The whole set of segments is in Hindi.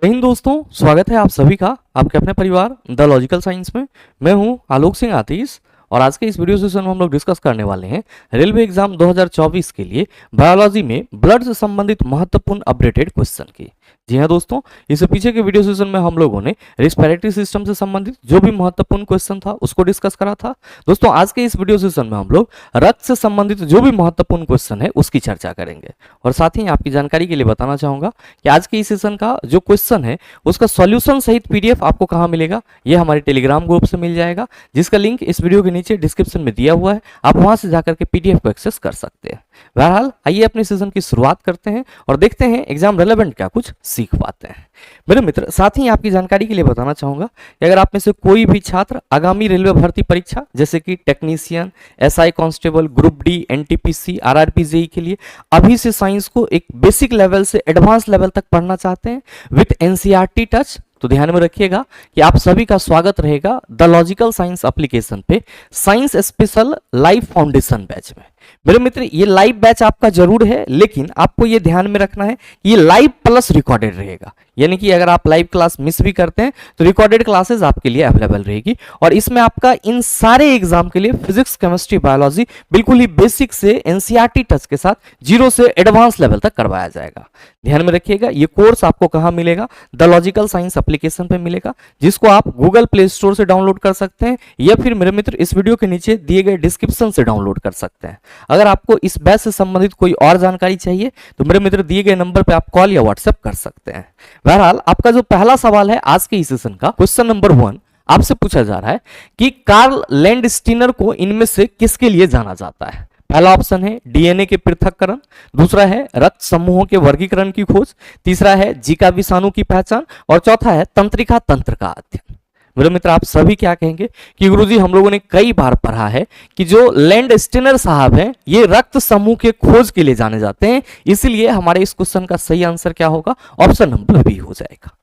जय हिंद दोस्तों, स्वागत है आप सभी का आपके अपने परिवार द लॉजिकल साइंस में। मैं हूं आलोक सिंह आतिश और आज के इस वीडियो सेशन में हम लोग डिस्कस करने वाले हैं रेलवे एग्जाम 2024 के लिए बायोलॉजी में ब्लड से संबंधित महत्वपूर्ण अपडेटेड क्वेश्चन की। जी हाँ दोस्तों, इससे पीछे के वीडियो सेशन में हम लोगों ने रेस्पिरेटरी सिस्टम से संबंधित जो भी महत्वपूर्ण क्वेश्चन था उसको डिस्कस करा था। दोस्तों आज के इस वीडियो सेशन में हम लोग रक्त से संबंधित जो भी महत्वपूर्ण क्वेश्चन है उसकी चर्चा करेंगे। और साथ ही आपकी जानकारी के लिए बताना चाहूंगा कि आज के इस सेशन का जो क्वेश्चन है उसका सॉल्यूशन सहित पीडीएफ आपको कहाँ मिलेगा, ये हमारे टेलीग्राम ग्रुप से मिल जाएगा, जिसका लिंक इस वीडियो के नीचे डिस्क्रिप्शन में दिया हुआ है। आप वहां से जाकर के पीडीएफ को एक्सेस कर सकते हैं। बहरहाल आइए अपने सेशन की शुरुआत करते हैं और देखते हैं एग्जाम रेलेवेंट क्या कुछ सीख पाते हैं। मेरे मित्र, साथ ही आपकी जानकारी के लिए बताना चाहूंगा कि अगर आप में से कोई भी छात्र आगामी रेलवे भर्ती परीक्षा जैसे कि technician, SI constable, group D, NTPC, RRP JE के लिए अभी से साइंस को एक बेसिक लेवल से एडवांस लेवल तक पढ़ना चाहते हैं विथ एनसीईआरटी टच, तो ध्यान में रखिएगा कि आप सभी का स्वागत रहेगा द लॉजिकल साइंस एप्लीकेशन पे science special live foundation batch में। मेरे मित्र, ये लाइव बैच आपका जरूर है, लेकिन आपको ये ध्यान में रखना है कि ये लाइव प्लस रिकॉर्डेड रहेगा, यानी कि अगर आप लाइव क्लास मिस भी करते हैं तो रिकॉर्डेड क्लासेस आपके लिए अवेलेबल रहेगी। और इसमें आपका इन सारे एग्जाम के लिए फिजिक्स, केमिस्ट्री, बायोलॉजी बिल्कुल ही बेसिक से एनसीईआरटी टच के साथ जीरो से एडवांस लेवल तक करवाया जाएगा। ध्यान में रखिएगा, ये कोर्स आपको कहां मिलेगा? द लॉजिकल साइंस एप्लीकेशन पे मिलेगा, जिसको आप गूगल प्ले स्टोर से डाउनलोड कर सकते हैं या फिर मेरे मित्र इस वीडियो के नीचे दिए गए डिस्क्रिप्शन से डाउनलोड कर सकते हैं। अगर आपको इस बैच से संबंधित कोई और जानकारी चाहिए तो मेरे मित्र दिए गए नंबर पे आप कॉल या व्हाट्सएप कर सकते हैं। बहरहाल आपका जो पहला सवाल है आज के इस सेशन का, क्वेश्चन नंबर 1 आपसे पूछा जा रहा है कि कार्ल लैंडस्टीनर को इनमें से किसके लिए जाना जाता है? पहला ऑप्शन है डीएनए के पृथक्करण, दूसरा है रक्त समूहों के वर्गीकरण की खोज, तीसरा है जीका विषाणु की पहचान और चौथा है तंत्रिका तंत्र का अध्ययन। मेरे मित्र, आप सभी क्या कहेंगे कि गुरुजी हम लोगों ने कई बार पढ़ा है कि जो लैंडस्टीनर साहब हैं ये रक्त समूह के खोज के लिए जाने जाते हैं, इसलिए हमारे इस क्वेश्चन का सही आंसर क्या होगा? ऑप्शन नंबर बी हो जाएगा।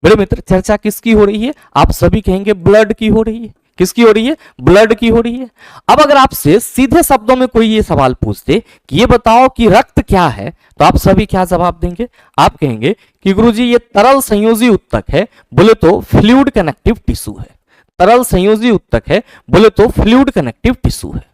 मेरे मित्र, चर्चा किसकी हो रही है? आप सभी कहेंगे ब्लड की हो रही है। किसकी हो रही है? ब्लड की हो रही है। अब अगर आपसे सीधे शब्दों में कोई ये सवाल पूछते कि ये बताओ कि रक्त क्या है, तो आप सभी क्या जवाब देंगे? आप कहेंगे कि गुरुजी ये तरल संयोजी उत्तक है, बोले तो फ्लूइड कनेक्टिव टिश्यू है। तरल संयोजी उत्तक है, बोले तो फ्लूइड कनेक्टिव टिश्यू है।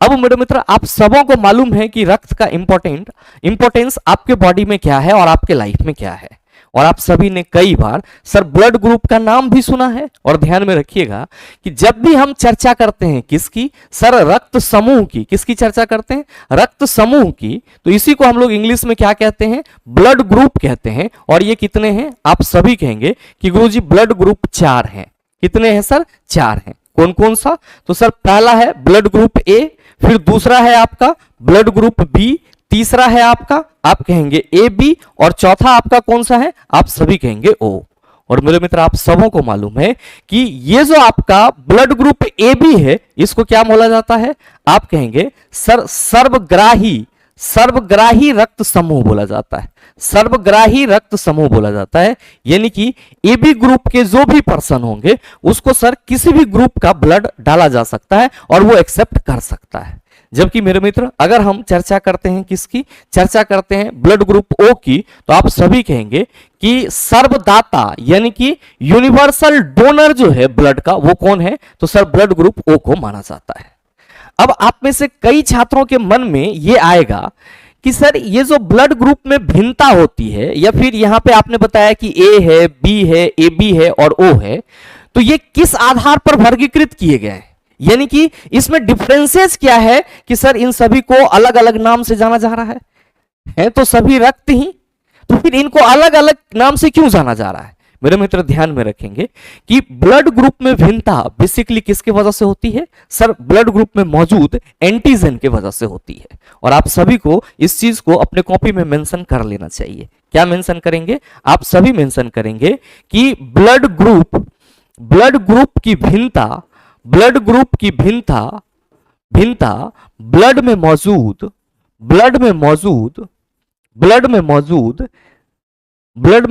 अब मेरे मित्र, आप सबों को मालूम है कि रक्त का इंपॉर्टेंस आपके बॉडी में क्या है और आपके लाइफ में क्या है। और आप सभी ने कई बार सर ब्लड ग्रुप का नाम भी सुना है। और ध्यान में रखिएगा कि जब भी हम चर्चा करते हैं किसकी? सर रक्त समूह की। किसकी चर्चा करते हैं? रक्त समूह की। तो इसी को हम लोग इंग्लिश में क्या कहते हैं? ब्लड ग्रुप कहते हैं। और ये कितने हैं? आप सभी कहेंगे कि गुरुजी ब्लड ग्रुप 4 हैं। कितने हैं सर? 4 हैं। कौन कौन सा? तो सर पहला है ब्लड ग्रुप ए, फिर दूसरा है आपका ब्लड ग्रुप बी, तीसरा है आपका, आप कहेंगे ए बी, और चौथा आपका कौन सा है? आप सभी कहेंगे ओ। और मेरे मित्र, आप सबों को मालूम है कि ये जो आपका ब्लड ग्रुप ए बी है इसको क्या बोला जाता है? आप कहेंगे सर सर्वग्राही रक्त समूह बोला जाता है। सर्वग्राही रक्त समूह बोला जाता है, यानी कि ए बी ग्रुप के जो भी पर्सन होंगे उसको सर किसी भी ग्रुप का ब्लड डाला जा सकता है और वो एक्सेप्ट कर सकता है। जबकि मेरे मित्र, अगर हम चर्चा करते हैं किसकी? चर्चा करते हैं ब्लड ग्रुप ओ की, तो आप सभी कहेंगे कि सर्वदाता यानी कि यूनिवर्सल डोनर जो है ब्लड का वो कौन है? तो सर ब्लड ग्रुप ओ को माना जाता है। अब आप में से कई छात्रों के मन में ये आएगा कि सर ये जो ब्लड ग्रुप में भिन्नता होती है, या फिर यहां पे आपने बताया कि ए है, बी है, ए बी है और ओ है, तो ये किस आधार पर वर्गीकृत किए गए हैं? यानी कि इसमें डिफरेंसेस क्या है कि सर इन सभी को अलग अलग नाम से जाना जा रहा है तो सभी रक्त ही, तो फिर इनको अलग अलग नाम से क्यों जाना जा रहा है? मेरे मित्र ध्यान में रखेंगे कि ब्लड ग्रुप में भिन्नता बेसिकली किसकी वजह से होती है? सर ब्लड ग्रुप में मौजूद एंटीजन की वजह से होती है। और आप सभी को इस चीज को अपने कॉपी में मेंशन कर लेना चाहिए। क्या मेंशन करेंगे? आप सभी मेंशन करेंगे कि ब्लड ग्रुप की भिन्नता ब्लड में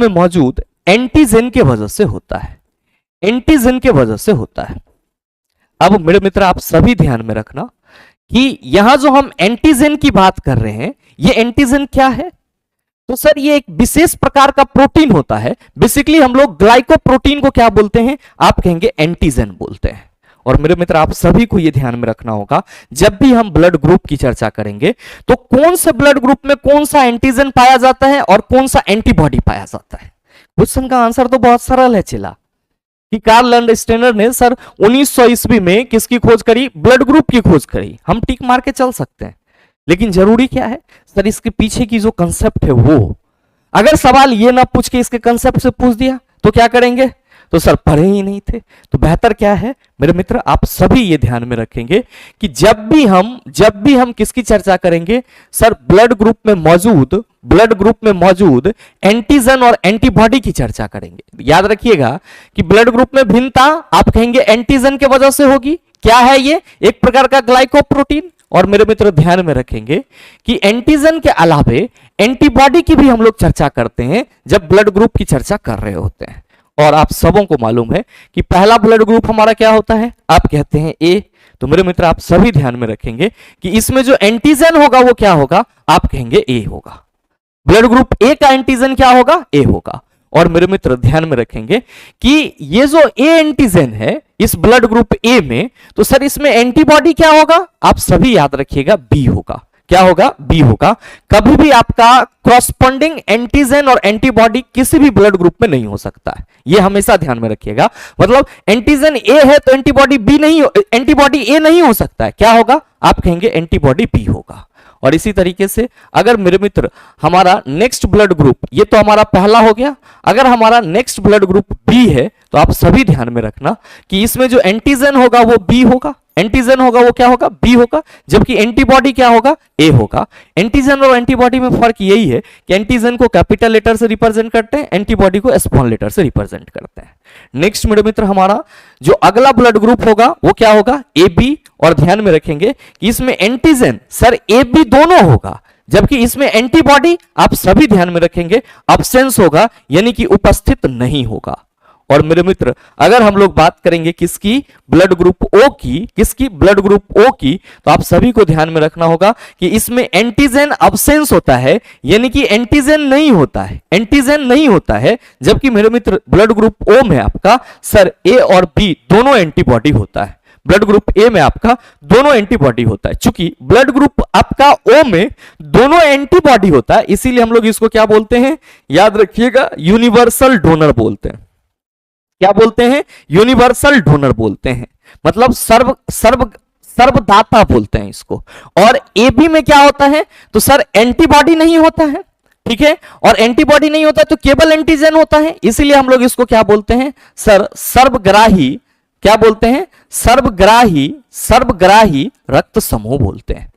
मौजूद एंटीजन के वजह से होता है। एंटीजन के वजह से होता है। अब मेरे मित्र, आप सभी ध्यान में रखना कि यहां जो हम एंटीजन की बात कर रहे हैं, ये एंटीजन क्या है? तो सर ये एक विशेष प्रकार का प्रोटीन होता है। बेसिकली हम लोग ग्लाइकोप्रोटीन को क्या बोलते हैं, आप कहेंगे एंटीजन बोलते हैं। और मेरे मित्र आप सभी को यह ध्यान में रखना होगा, जब भी हम ब्लड ग्रुप की चर्चा करेंगे तो कौन से ब्लड ग्रुप में कौन सा एंटीजन पाया जाता है और कौन सा एंटीबॉडी पाया जाता है। क्वेश्चन का आंसर तो बहुत सरल है चिला, कि कार्ल लैंडस्टेनर ने सर 1900 ईस्वी में किसकी खोज करी, ब्लड ग्रुप की खोज करी। हम टिक मार के चल सकते हैं, लेकिन जरूरी क्या है सर, इसके पीछे की जो कंसेप्ट है वो। अगर सवाल ये ना पूछ के इसके कंसेप्ट से पूछ दिया तो क्या करेंगे, तो सर पढ़े ही नहीं थे। तो बेहतर क्या है मेरे मित्र, आप सभी ये ध्यान में रखेंगे कि जब भी हम किसकी चर्चा करेंगे, सर ब्लड ग्रुप में मौजूद एंटीजन और एंटीबॉडी की चर्चा करेंगे। याद रखिएगा कि ब्लड ग्रुप में भिन्नता आप कहेंगे एंटीजन के वजह से होगी। क्या है ये, एक प्रकार का ग्लाइकोप्रोटीन। और मेरे मित्र ध्यान में रखेंगे कि एंटीजन के अलावे एंटीबॉडी की भी हम लोग चर्चा करते हैं जब ब्लड ग्रुप की चर्चा कर रहे होते हैं। और आप सबों को मालूम है कि पहला ब्लड ग्रुप हमारा क्या होता है, आप कहते हैं ए। तो मेरे मित्र आप सभी ध्यान में रखेंगे कि इसमें जो एंटीजन होगा वो क्या होगा, आप कहेंगे ए होगा। ब्लड ग्रुप ए का एंटीजन क्या होगा, ए होगा। और मेरे मित्र ध्यान में रखेंगे कि ये जो ए एंटीजन है इस ब्लड ग्रुप ए में, तो सर इसमें एंटीबॉडी क्या होगा, आप सभी याद रखिएगा बी होगा। क्या होगा, बी होगा। कभी भी आपका कॉरस्पॉन्डिंग एंटीजन और एंटीबॉडी किसी भी ब्लड ग्रुप में नहीं हो सकता है, ये हमेशा ध्यान में रखिएगा। मतलब एंटीजन ए है तो एंटीबॉडी बी नहीं, एंटीबॉडी ए नहीं हो सकता है। क्या होगा, आप कहेंगे एंटीबॉडी बी होगा। और इसी तरीके से अगर मेरे मित्र हमारा नेक्स्ट ब्लड ग्रुप, ये तो हमारा पहला हो गया, अगर हमारा नेक्स्ट ब्लड ग्रुप बी है तो आप सभी ध्यान में रखना कि इसमें जो एंटीजन होगा वो बी होगा, एंटीजन होगा वो क्या होगा, बी होगा, जबकि एंटीबॉडी क्या होगा, ए होगा। एंटीजन और एंटीबॉडी में फर्क यही है कि एंटीजन को कैपिटल लेटर से रिप्रेजेंट करते हैं, एंटीबॉडी को स्मॉल लेटर से रिप्रेजेंट करते हैं। नेक्स्ट मेरे मित्र हमारा जो अगला ब्लड ग्रुप होगा वो क्या होगा, ए बी। और ध्यान में रखेंगे कि इसमें एंटीजन सर ए बी दोनों होगा, जबकि इसमें एंटीबॉडी आप सभी ध्यान में रखेंगे अब्सेंस होगा, यानी कि उपस्थित नहीं होगा। और मेरे मित्र अगर हम लोग बात करेंगे किसकी, ब्लड ग्रुप ओ की, किसकी, ब्लड ग्रुप ओ की, तो आप सभी को ध्यान में रखना होगा कि इसमें एंटीजन अब्सेंस होता है, यानी कि एंटीजन नहीं होता है, एंटीजन नहीं होता है। जबकि मेरे मित्र ब्लड ग्रुप ओ में आपका सर ए और बी दोनों एंटीबॉडी होता है। ब्लड ग्रुप ए में आपका दोनों एंटीबॉडी होता है। चूंकि ब्लड ग्रुप आपका ओ में दोनों एंटीबॉडी होता है, इसीलिए हम लोग इसको क्या बोलते हैं, याद रखिएगा, यूनिवर्सल डोनर बोलते हैं। क्या बोलते हैं, यूनिवर्सल डोनर बोलते हैं, मतलब सर्वदाता बोलते हैं इसको। और ए बी में क्या होता है, तो सर एंटीबॉडी नहीं होता है, ठीक है, और एंटीबॉडी नहीं होता है तो केवल एंटीजन होता है, इसीलिए हम लोग इसको क्या बोलते हैं, सर सर्वग्राही, क्या बोलते हैं, सर्वग्राही रक्त समूह बोलते हैं।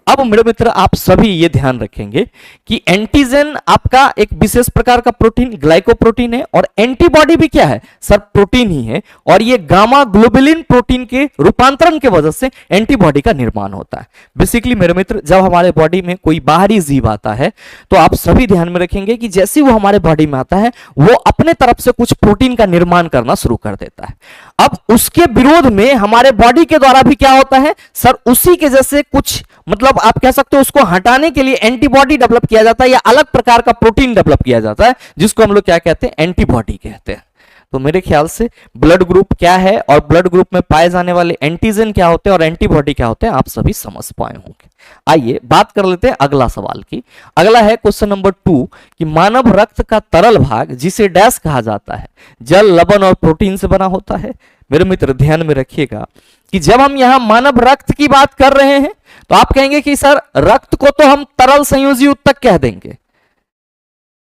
अब मेरे मित्र आप सभी ये ध्यान रखेंगे कि एंटीजन आपका एक विशेष प्रकार का प्रोटीन ग्लाइकोप्रोटीन है, और एंटीबॉडी भी क्या है, सर प्रोटीन ही है। और ये गामा ग्लोबुलिन प्रोटीन के रूपांतरण के वजह से एंटीबॉडी का निर्माण होता है। बेसिकली मेरे मित्र जब हमारे बॉडी में कोई बाहरी जीव आता है तो आप सभी ध्यान में रखेंगे कि जैसे वो हमारे बॉडी में आता है वो अपने तरफ से कुछ प्रोटीन का निर्माण करना शुरू कर देता है। अब उसके विरोध में हमारे बॉडी के द्वारा भी क्या होता है, सर उसी के जैसे कुछ, मतलब आप कह सकते हो उसको हटाने के लिए एंटीबॉडी डेवलप किया जाता है, या अलग प्रकार का प्रोटीन डेवलप किया जाता है, जिसको हम लोग क्या कहते हैं, एंटीबॉडी कहते हैं। तो मेरे ख्याल से ब्लड ग्रुप क्या है और ब्लड ग्रुप में पाए जाने वाले एंटीजन क्या होते हैं और एंटीबॉडी क्या होते हैं आप सभी समझ पाए होंगे। आइए बात कर लेते हैं अगला सवाल की। अगला है क्वेश्चन नंबर 2 कि मानव रक्त का तरल भाग जिसे डैश कहा जाता है जल, लवण और प्रोटीन से बना होता है। मेरे मित्र ध्यान में रखिएगा कि जब हम यहां मानव रक्त की बात कर रहे हैं तो आप कहेंगे कि सर रक्त को तो हम तरल संयोजी उत्तक कह देंगे,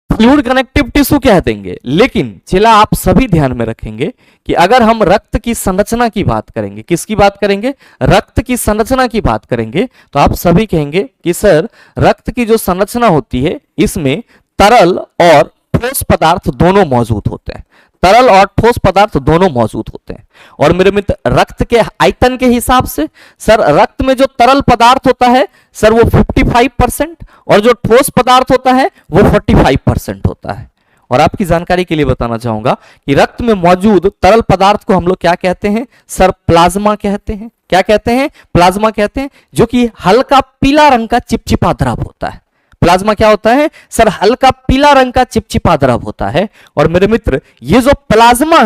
फ्लूइड कनेक्टिव टिश्यू कह देंगे, लेकिन चला आप सभी ध्यान में रखेंगे कि अगर हम रक्त की संरचना की बात करेंगे, किसकी बात करेंगे, रक्त की संरचना की बात करेंगे, तो आप सभी कहेंगे कि सर रक्त की जो संरचना होती है इसमें तरल और ठोस पदार्थ दोनों मौजूद होते हैं, तरल और ठोस पदार्थ दोनों मौजूद होते हैं। और मेरे मित्र रक्त के आयतन के हिसाब से सर रक्त में जो तरल पदार्थ होता है सर वो 55% और जो ठोस पदार्थ होता है वो 45% होता है। और आपकी जानकारी के लिए बताना चाहूंगा कि रक्त में मौजूद तरल पदार्थ को हम लोग क्या कहते हैं, सर प्लाज्मा कहते हैं। क्या कहते हैं, प्लाज्मा कहते हैं, जो कि हल्का पीला रंग का चिपचिपा द्रव होता है। प्लाज्मा क्या होता है सर, हल्का पीला रंग का चिपचिपा द्रव होता है। और मेरे मित्र ये जो प्लाज्मा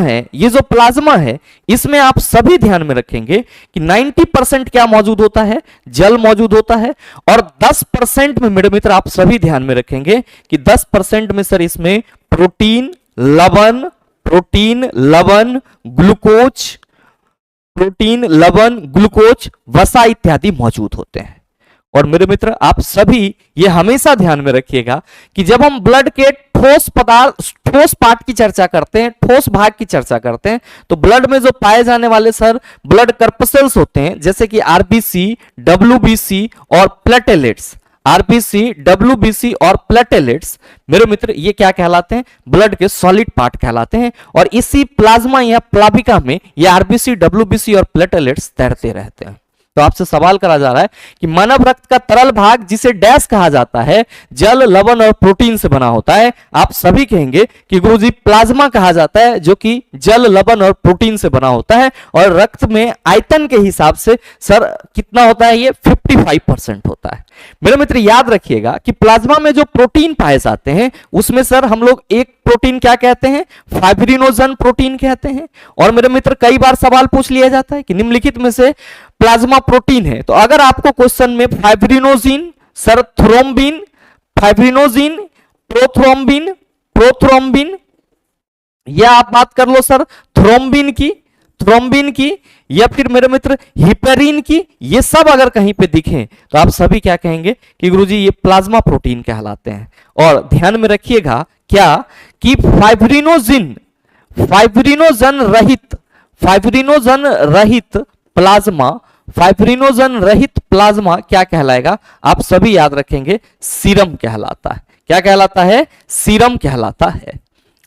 है इसमें आप सभी ध्यान में रखेंगे कि 90% क्या मौजूद होता है, जल मौजूद होता है। और 10% में मेरे मित्र आप सभी ध्यान में रखेंगे कि 10% में सर इसमें प्रोटीन, लवण, ग्लूकोज, वसा इत्यादि मौजूद होते हैं। और मेरे मित्र आप सभी ये हमेशा ध्यान में रखिएगा कि जब हम ब्लड के ठोस पार्ट की चर्चा करते हैं, ठोस भाग की चर्चा करते हैं, तो ब्लड में जो पाए जाने वाले सर ब्लड कर्पसेल्स होते हैं, जैसे कि आरबीसी, डब्ल्यूबीसी और प्लेटेलेट्स। मेरे मित्र ये क्या कहलाते हैं, ब्लड के सॉलिड पार्ट कहलाते हैं। और इसी प्लाज्मा या प्लाविका में ये आरबीसी, डब्ल्यूबीसी और प्लेटेलेट्स तैरते रहते हैं। तो आपसे सवाल करा जा रहा है कि मानव रक्त का तरल भाग जिसे डैश कहा जाता है, जल, लवण और प्रोटीन से बना होता है। आप सभी कहेंगे कि गुरुजी प्लाज्मा कहा जाता है, जो कि जल, लवण और प्रोटीन से बना होता है। और रक्त में आयतन के हिसाब से सर कितना होता है, ये 55% होता है। मेरे मित्र याद रखिएगा कि प्लाज्मा में जो प्रोटीन पाए जाते हैं उसमें सर हम लोग एक प्रोटीन क्या कहते हैं, फाइब्रिनोजन प्रोटीन कहते हैं। और मेरे मित्र कई बार सवाल पूछ लिया जाता है कि निम्नलिखित में से प्लाज्मा प्रोटीन है, तो अगर आपको क्वेश्चन में fibrinogen, sir thrombin, fibrinogen, prothrombin, या आप बात कर लो सर थ्रोम्बिन की, या फिर मेरे मित्र हिपेरिन की, ये सब अगर कहीं पे दिखें तो आप सभी क्या कहेंगे कि गुरुजी ये प्लाज्मा प्रोटीन कहलाते हैं। और ध्यान में रखिएगा क्या कि फाइब्रिनोजन रहित प्लाज्मा क्या कहलाएगा, आप सभी याद रखेंगे सीरम कहलाता है। क्या कहलाता है, सीरम कहलाता है।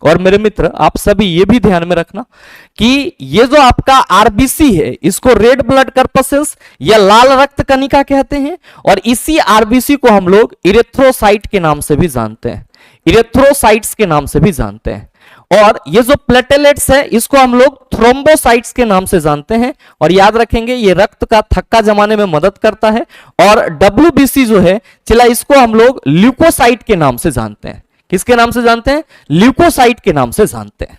और मेरे मित्र आप सभी ये भी ध्यान में रखना कि ये जो आपका आरबीसी है इसको रेड ब्लड कर्पसेल्स या लाल रक्त कणिका कहते हैं। और इसी आरबीसी को हम लोग इरेथ्रोसाइट के नाम से भी जानते हैं, इरेथ्रोसाइट्स के नाम से भी जानते हैं। और ये जो प्लेटेलेट्स है इसको हम लोग थ्रोम्बोसाइट्स के नाम से जानते हैं। और याद रखेंगे ये रक्त का थक्का जमाने में मदद करता है। और डब्ल्यूबीसी जो है चला, इसको हम लोग ल्यूकोसाइट के नाम से जानते हैं। किसके नाम से जानते हैं, ल्यूकोसाइट के नाम से जानते हैं।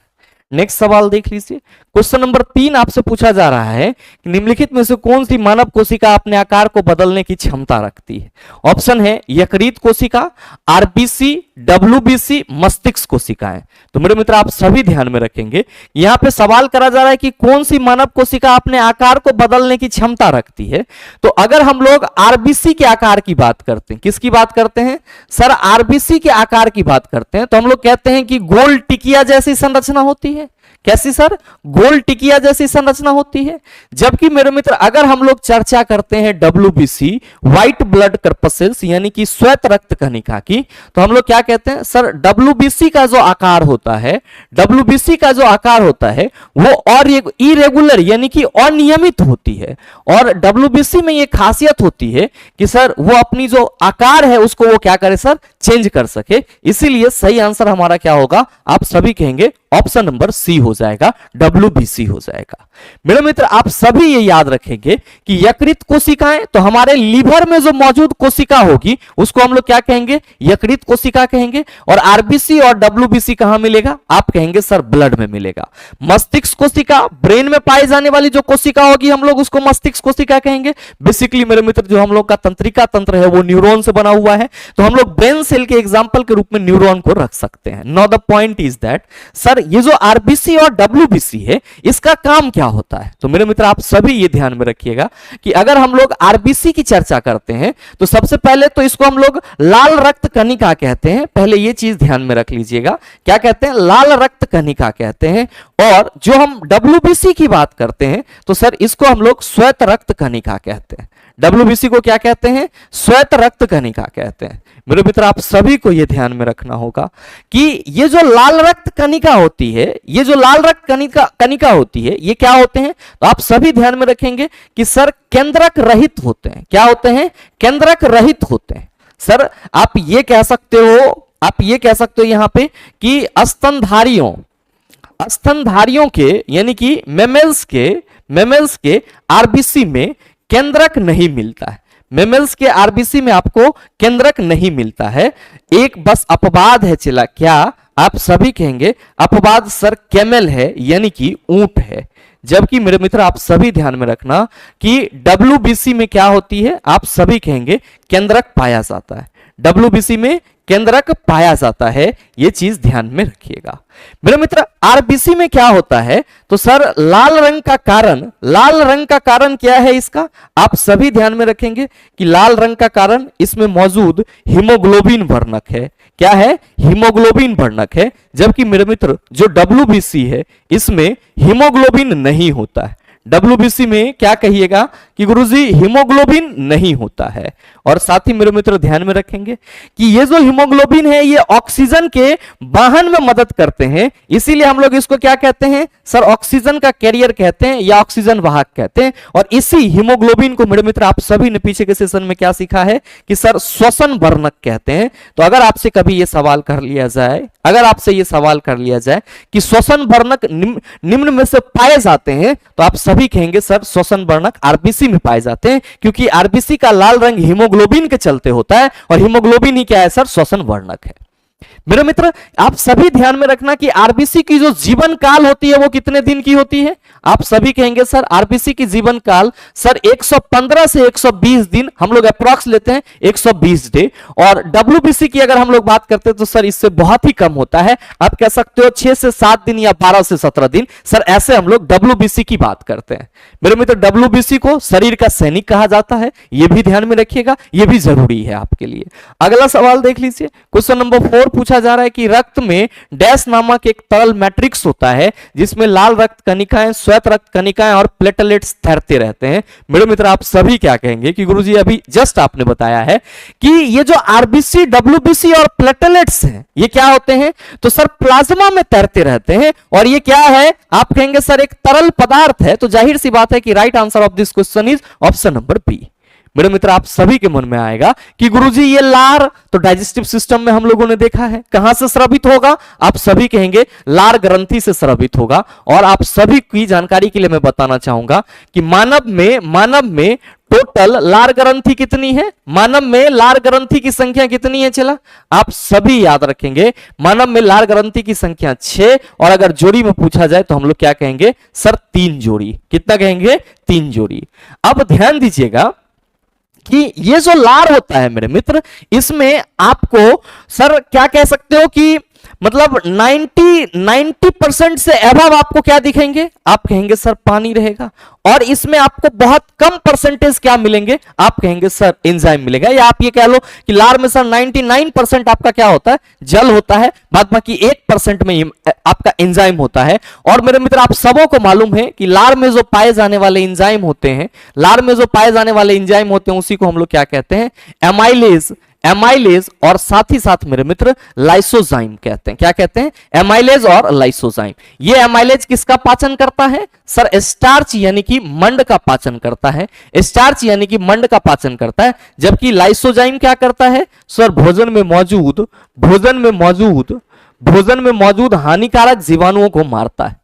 नेक्स्ट सवाल देख लीजिए। क्वेश्चन नंबर 3 आपसे पूछा जा रहा है कि निम्नलिखित में से कौन सी मानव कोशिका अपने आकार को बदलने की क्षमता रखती है। ऑप्शन है यकृत कोशिका, आरबीसी, डब्ल्यूबीसी, मस्तिष्क कोशिकाएं। तो मेरे मित्र आप सभी ध्यान में रखेंगे, यहां पे सवाल करा जा रहा है कि कौन सी मानव कोशिका अपने आकार को बदलने की क्षमता रखती है। तो अगर हम लोग आरबीसी के आकार की बात करते हैं, किसकी बात करते हैं सर, आरबीसी के आकार की बात करते हैं, तो हम लोग कहते हैं कि गोल टिकिया जैसी संरचना होती है। कैसी सर, गोल टिकिया जैसी संरचना होती है। जबकि मेरे मित्र अगर हम लोग चर्चा करते हैं डब्ल्यूबीसी, व्हाइट ब्लड कर्पसेल्स यानी कि श्वेत रक्त कणिका की, तो हम लोग क्या कहते हैं सर, डब्ल्यूबीसी का जो आकार होता है वो और इरेगुलर यानी कि अनियमित होती है। और डब्ल्यूबीसी में ये खासियत होती है कि सर वो अपनी जो आकार है उसको वो क्या करे सर, चेंज कर सके। इसीलिए सही आंसर हमारा क्या होगा, आप सभी कहेंगे ऑप्शन नंबर सी हो जाएगा, डब्ल्यूबीसी हो जाएगा। मेरे मित्र आप सभी ये याद रखेंगे कि यकृत कोशिकाएं, तो हमारे लीवर में जो मौजूद कोशिका होगी उसको हम लोग क्या कहेंगे, यकृत कोशिका कहेंगे। और आरबीसी और डब्ल्यूबीसी कहां मिलेगा, आप कहेंगे सर ब्लड में मिलेगा। मस्तिष्क कोशिका, ब्रेन में पाई जाने वाली जो कोशिका होगी हम लोग उसको मस्तिष्क कोशिका कहेंगे। बेसिकली मेरे मित्र जो हम लोग का तंत्रिका तंत्र है वो न्यूरॉन से बना हुआ है, तो हम लोग ब्रेन सेल के एग्जांपल के रूप में न्यूरॉन को रख सकते हैं। Now the point is that sir ये जो आरबीसी और डब्ल्यूबीसी है इसका काम क्या होता है। तो मेरे मित्र आप सभी ये ध्यान में रखिएगा कि अगर हम लोग आरबीसी की चर्चा करते हैं तो सबसे पहले तो इसको हम लोग लाल रक्त कणिका कहते हैं। पहले ये चीज ध्यान में रख लीजिएगा, क्या कहते हैं, लाल रक्त कणिका कहते हैं। और जो हम डब्ल्यूबीसी की बात करते हैं तो सर इसको हम लोग श्वेत रक्त कणिका कहते हैं। डब्ल्यूबीसी को क्या कहते हैं, श्वेत रक्त कणिका कहते हैं। मेरे मित्र आप सभी को यह ध्यान में रखना होगा कि ये जो लाल रक्त कणिका होती है, ये जो लाल रक्त कणिका होती है, ये क्या होते हैं, तो आप सभी ध्यान में रखेंगे कि सर केंद्रक रहित होते हैं। क्या होते हैं, केंद्रक रहित होते हैं। सर आप ये कह सकते हो यहां पे कि स्तनधारियों के यानी कि मेमल्स के आरबीसी में केंद्रक नहीं मिलता है। मेमल्स के आरबीसी में आपको केंद्रक नहीं मिलता है। एक बस अपवाद है चला, क्या आप सभी कहेंगे अपवाद सर कैमल है यानी कि ऊंट है। जबकि मेरे मित्र आप सभी ध्यान में रखना कि डब्ल्यूबीसी में क्या होती है, आप सभी कहेंगे केंद्रक पाया जाता है। डब्ल्यूबीसी में केंद्रक पाया जाता है, यह चीज ध्यान में रखिएगा। मेरे मित्र आरबीसी में क्या होता है, तो सर लाल रंग का कारण क्या है इसका, आप सभी ध्यान में रखेंगे कि लाल रंग का कारण इसमें मौजूद हीमोग्लोबिन वर्णक है। क्या है, हीमोग्लोबिन वर्णक है। जबकि मेरे मित्र जो डब्ल्यूबीसी है इसमें हीमोग्लोबिन नहीं होता है। डब्ल्यूबीसी में क्या कहिएगा कि गुरुजी हीमोग्लोबिन नहीं होता है। और साथ ही मेरे मित्र ध्यान में रखेंगे कि ये जो हीमोग्लोबिन है ये ऑक्सीजन के वाहन में मदद करते हैं, इसीलिए हम लोग इसको क्या कहते हैं सर, ऑक्सीजन का कैरियर कहते हैं या ऑक्सीजन वाहक कहते हैं। और इसी हीमोग्लोबिन को मेरे मित्र आप सभी ने पीछे के सेशन में क्या सीखा है कि सर श्वसन वर्णक कहते हैं। तो अगर आपसे कभी ये सवाल कर लिया जाए, कि श्वसन वर्णक निम्न में से पाए जाते हैं, तो आप सभी कहेंगे सर श्वसन वर्णक आरबीसी में पाए जाते हैं, क्योंकि आरबीसी का लाल रंग हीमोग्लोबिन के चलते होता है और हीमोग्लोबिन ही क्या है सर, श्वसन वर्णक है। मेरे मित्र आप सभी ध्यान में रखना कि आरबीसी की जो जीवन काल होती है वो कितने दिन की होती है, आप सभी कहेंगे सर आरबीसी की जीवन काल सर 115 से 120 दिन, हम लोग अप्रॉक्स लेते हैं 120 डे। और डब्ल्यूबीसी की अगर हम लोग बात करते हैं तो सर इससे बहुत ही कम होता है, आप कह सकते हो 6 से 7 दिन या 12 से 17 दिन, सर ऐसे हम लोग डब्ल्यूबीसी की बात करते हैं। मेरे मित्र डब्ल्यूबीसी को शरीर का सैनिक कहा जाता है, यह भी ध्यान में रखिएगा, यह भी जरूरी है आपके लिए। अगला सवाल देख लीजिए, क्वेश्चन नंबर 4 पूछा जा रहा है कि रक्त में डैश नामक एक तरल मैट्रिक्स होता है जिसमें लाल रक्त कणिकाएं, श्वेत रक्त कणिकाएं और प्लेटलेट्स तैरते रहते हैं। मेरे मित्र आप सभी क्या कहेंगे कि गुरुजी अभी जस्ट आपने बताया है कि ये जो आरबीसी, डब्ल्यूबीसी और प्लेटलेट्स हैं ये क्या होते हैं, तो सर प्लाज्मा में तैरते रहते हैं। और ये क्या है, आप कहेंगे सर एक तरल पदार्थ है। तो जाहिर सी बात है कि right answer of this question is option number B. मेरे मित्र आप सभी के मन में आएगा कि गुरुजी ये लार तो डाइजेस्टिव सिस्टम में हम लोगों ने देखा है, कहां से स्रावित होगा, आप सभी कहेंगे लार ग्रंथि से स्रावित होगा। और आप सभी की जानकारी के लिए मैं बताना चाहूंगा कि मानव में टोटल लार ग्रंथि कितनी है, मानव में लार ग्रंथि की संख्या कितनी है, चला आप सभी याद रखेंगे मानव में लार ग्रंथि की संख्या 6। और अगर जोड़ी में पूछा जाए तो हम लोग क्या कहेंगे सर 3 जोड़ी। कितना कहेंगे, 3 जोड़ी। अब ध्यान दीजिएगा कि ये जो लार होता है मेरे मित्र, इसमें आपको सर क्या कह सकते हो कि मतलब 90% से अबव आपको क्या दिखेंगे, आप कहेंगे सर पानी रहेगा। और इसमें आपको बहुत कम परसेंटेज क्या मिलेंगे, आप कहेंगे सर एंजाइम मिलेगा। या आप ये कह लो कि लार में सर 99% आपका क्या होता है, जल होता है, बाद बाकी 1% में आपका एंजाइम होता है। और मेरे मित्र आप सबों को मालूम है कि लार में जो पाए जाने वाले एंजाइम होते हैं, उसी को हम लोग क्या कहते हैं, एमाइलेज और साथ ही साथ मेरे मित्र लाइसोजाइम कहते हैं। क्या कहते हैं, एमाइलेज और लाइसोजाइम। ये एमाइलेज किसका पाचन करता है सर, स्टार्च यानी कि मंड का पाचन करता है, जबकि लाइसोजाइम क्या करता है सर, भोजन में मौजूद हानिकारक जीवाणुओं को मारता है,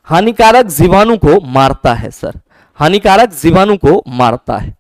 हानिकारक जीवाणु को मारता है सर, हानिकारक जीवाणु को मारता है।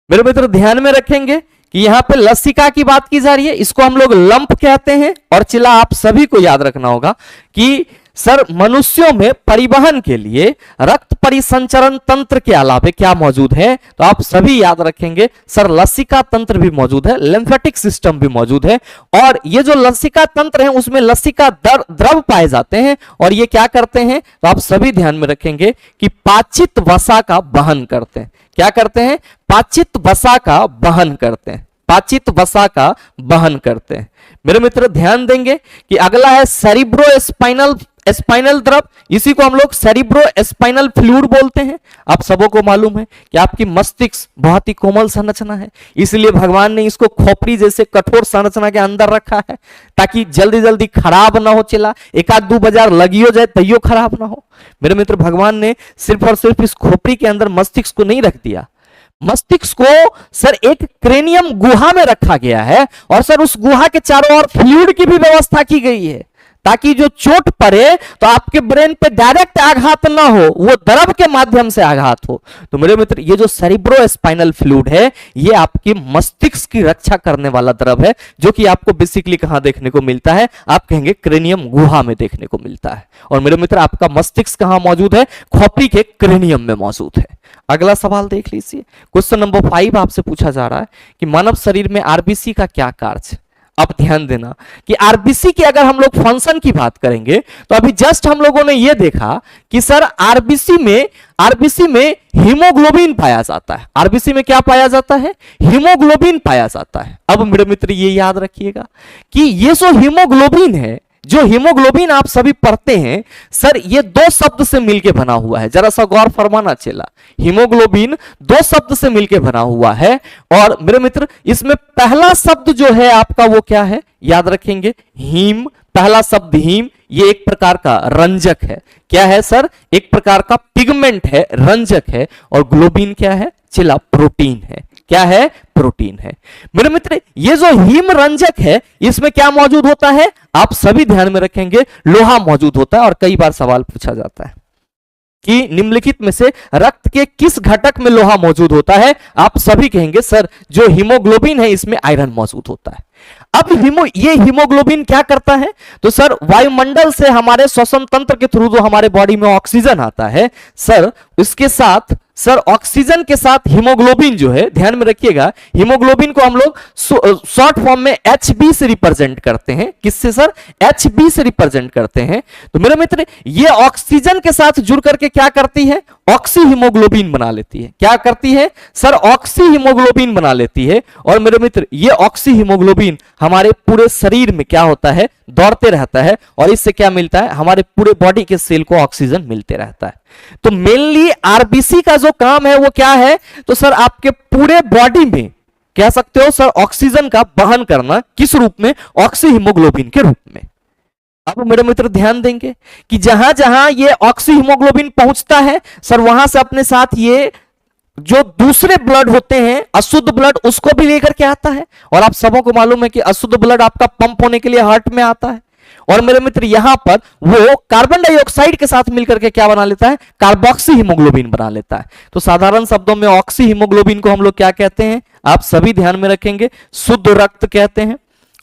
मेरे मित्र ध्यान में रखेंगे कि यहां पे लसिका की बात की जा रही है, इसको हम लोग लंप कहते हैं। और चिला आप सभी को याद रखना होगा कि सर मनुष्यों में परिवहन के लिए रक्त परिसंचरण तंत्र के अलावे क्या मौजूद है, तो आप सभी याद रखेंगे सर लसिका तंत्र भी मौजूद है, लिम्फेटिक सिस्टम भी मौजूद है। और ये जो लसिका तंत्र है उसमें लसिका द्रव पाए जाते हैं और ये क्या करते हैं, तो आप सभी ध्यान में रखेंगे कि पाचित वसा का वहन करते हैं। क्या करते हैं, पाचित वसा का वहन करते हैं, मेरे मित्र ध्यान देंगे कि अगला है सेरिब्रो स्पाइनल द्रव, इसी को हम लोग सेरिब्रो स्पाइनल फ्लूइड बोलते हैं। आप सबों को मालूम है कि आपकी मस्तिष्क बहुत ही कोमल संरचना है, इसलिए भगवान ने इसको खोपड़ी जैसे कठोर संरचना के अंदर रखा है ताकि जल्दी जल्दी खराब ना हो। चिला 1-2 बाजार लगियो जाए तैयो खराब ना हो। मेरे मित्र भगवान ने सिर्फ और सिर्फ इस खोपड़ी के अंदर मस्तिष्क को नहीं रख दिया, मस्तिष्क को सर एक क्रेनियम गुहा में रखा गया है और सर उस गुहा के चारों ओर फ्लूइड की भी व्यवस्था की गई है ताकि जो चोट पड़े तो आपके ब्रेन पे डायरेक्ट आघात ना हो, वो द्रव के माध्यम से आघात हो। तो मेरे मित्र ये जो सेरिब्रोस्पाइनल फ्लूइड है ये आपके मस्तिष्क की रक्षा करने वाला द्रव है, जो कि आपको बेसिकली कहां देखने को मिलता है, आप कहेंगे क्रेनियम गुहा में देखने को मिलता है। और मेरे मित्र आपका मस्तिष्क कहां मौजूद है, खोपड़ी के क्रेनियम में मौजूद है। अगला सवाल देख लीजिए, क्वेश्चन नंबर 5 आपसे पूछा जा रहा है कि मानव शरीर में आरबीसी का क्या कार्य है। अब ध्यान देना कि आरबीसी की अगर हम लोग फंक्शन की बात करेंगे तो अभी जस्ट हम लोगों ने यह देखा कि सर आरबीसी में हीमोग्लोबिन पाया जाता है। आरबीसी में क्या पाया जाता है, हीमोग्लोबिन पाया जाता है। अब मेरे मित्र ये याद रखिएगा कि ये जो हीमोग्लोबिन है, जो हीमोग्लोबिन आप सभी पढ़ते हैं सर, ये दो शब्द से मिलके बना हुआ है। जरा सा गौर फरमाना चला, हीमोग्लोबिन दो शब्द से मिलके बना हुआ है। और मेरे मित्र इसमें पहला शब्द जो है आपका वो क्या है, याद रखेंगे, हीम। पहला शब्द हीम, ये एक प्रकार का रंजक है। क्या है सर, एक प्रकार का पिगमेंट है, रंजक है। और ग्लोबिन क्या है, चिला प्रोटीन है। क्या है, प्रोटीन है। मेरे मित्र ये जो हीम रंजक है इसमें क्या मौजूद होता है, आप सभी ध्यान में रखेंगे, लोहा मौजूद होता है। और कई बार सवाल पूछा जाता है कि निम्नलिखित में से रक्त के किस घटक में लोहा मौजूद होता है, आप सभी कहेंगे सर जो हीमोग्लोबिन है इसमें आयरन मौजूद होता है। अब ये हीमोग्लोबिन क्या करता है, तो सर वायुमंडल से हमारे श्वसन तंत्र के थ्रू जो हमारे बॉडी में ऑक्सीजन आता है सर, उसके साथ सर ऑक्सीजन के साथ हीमोग्लोबिन जो है, ध्यान में रखिएगा, हीमोग्लोबिन को हम लोग शॉर्ट फॉर्म में HB से रिप्रेजेंट करते हैं। किससे सर, HB से रिप्रेजेंट करते हैं। तो मेरे मित्र ये ऑक्सीजन के साथ जुड़ करके क्या करती है, ऑक्सी हीमोग्लोबिन बना लेती है। क्या करती है सर, ऑक्सी हीमोग्लोबिन बना लेती है। और मेरे मित्र ये ऑक्सी हीमोग्लोबिन हमारे पूरे शरीर में क्या होता है, दौड़ते रहता है। और इससे क्या मिलता है, हमारे पूरे बॉडी के सेल को ऑक्सीजन मिलते रहता है। तो मेनली आरबीसी का जो काम है वो क्या है, तो सर आपके पूरे बॉडी में कह सकते हो सर ऑक्सीजन का वहन करना। किस रूप में, ऑक्सी हीमोग्लोबिन के रूप में। अब मेरे मित्र ध्यान देंगे कि जहां जहां ये ऑक्सी हीमोग्लोबिन पहुंचता है सर, वहां से अपने साथ ये जो दूसरे ब्लड होते हैं, अशुद्ध ब्लड, उसको भी लेकर के आता है। और आप सबों को मालूम है कि अशुद्ध ब्लड आपका पंप होने के लिए हार्ट में आता है। और मेरे मित्र यहां पर वो कार्बन डाइऑक्साइड के साथ मिलकर के क्या बना लेता है, कार्बोक्सी हीमोग्लोबिन बना लेता है। तो साधारण शब्दों में ऑक्सी हीमोग्लोबिन को हम लोग क्या कहते हैं, आप सभी ध्यान में रखेंगे, शुद्ध रक्त कहते हैं।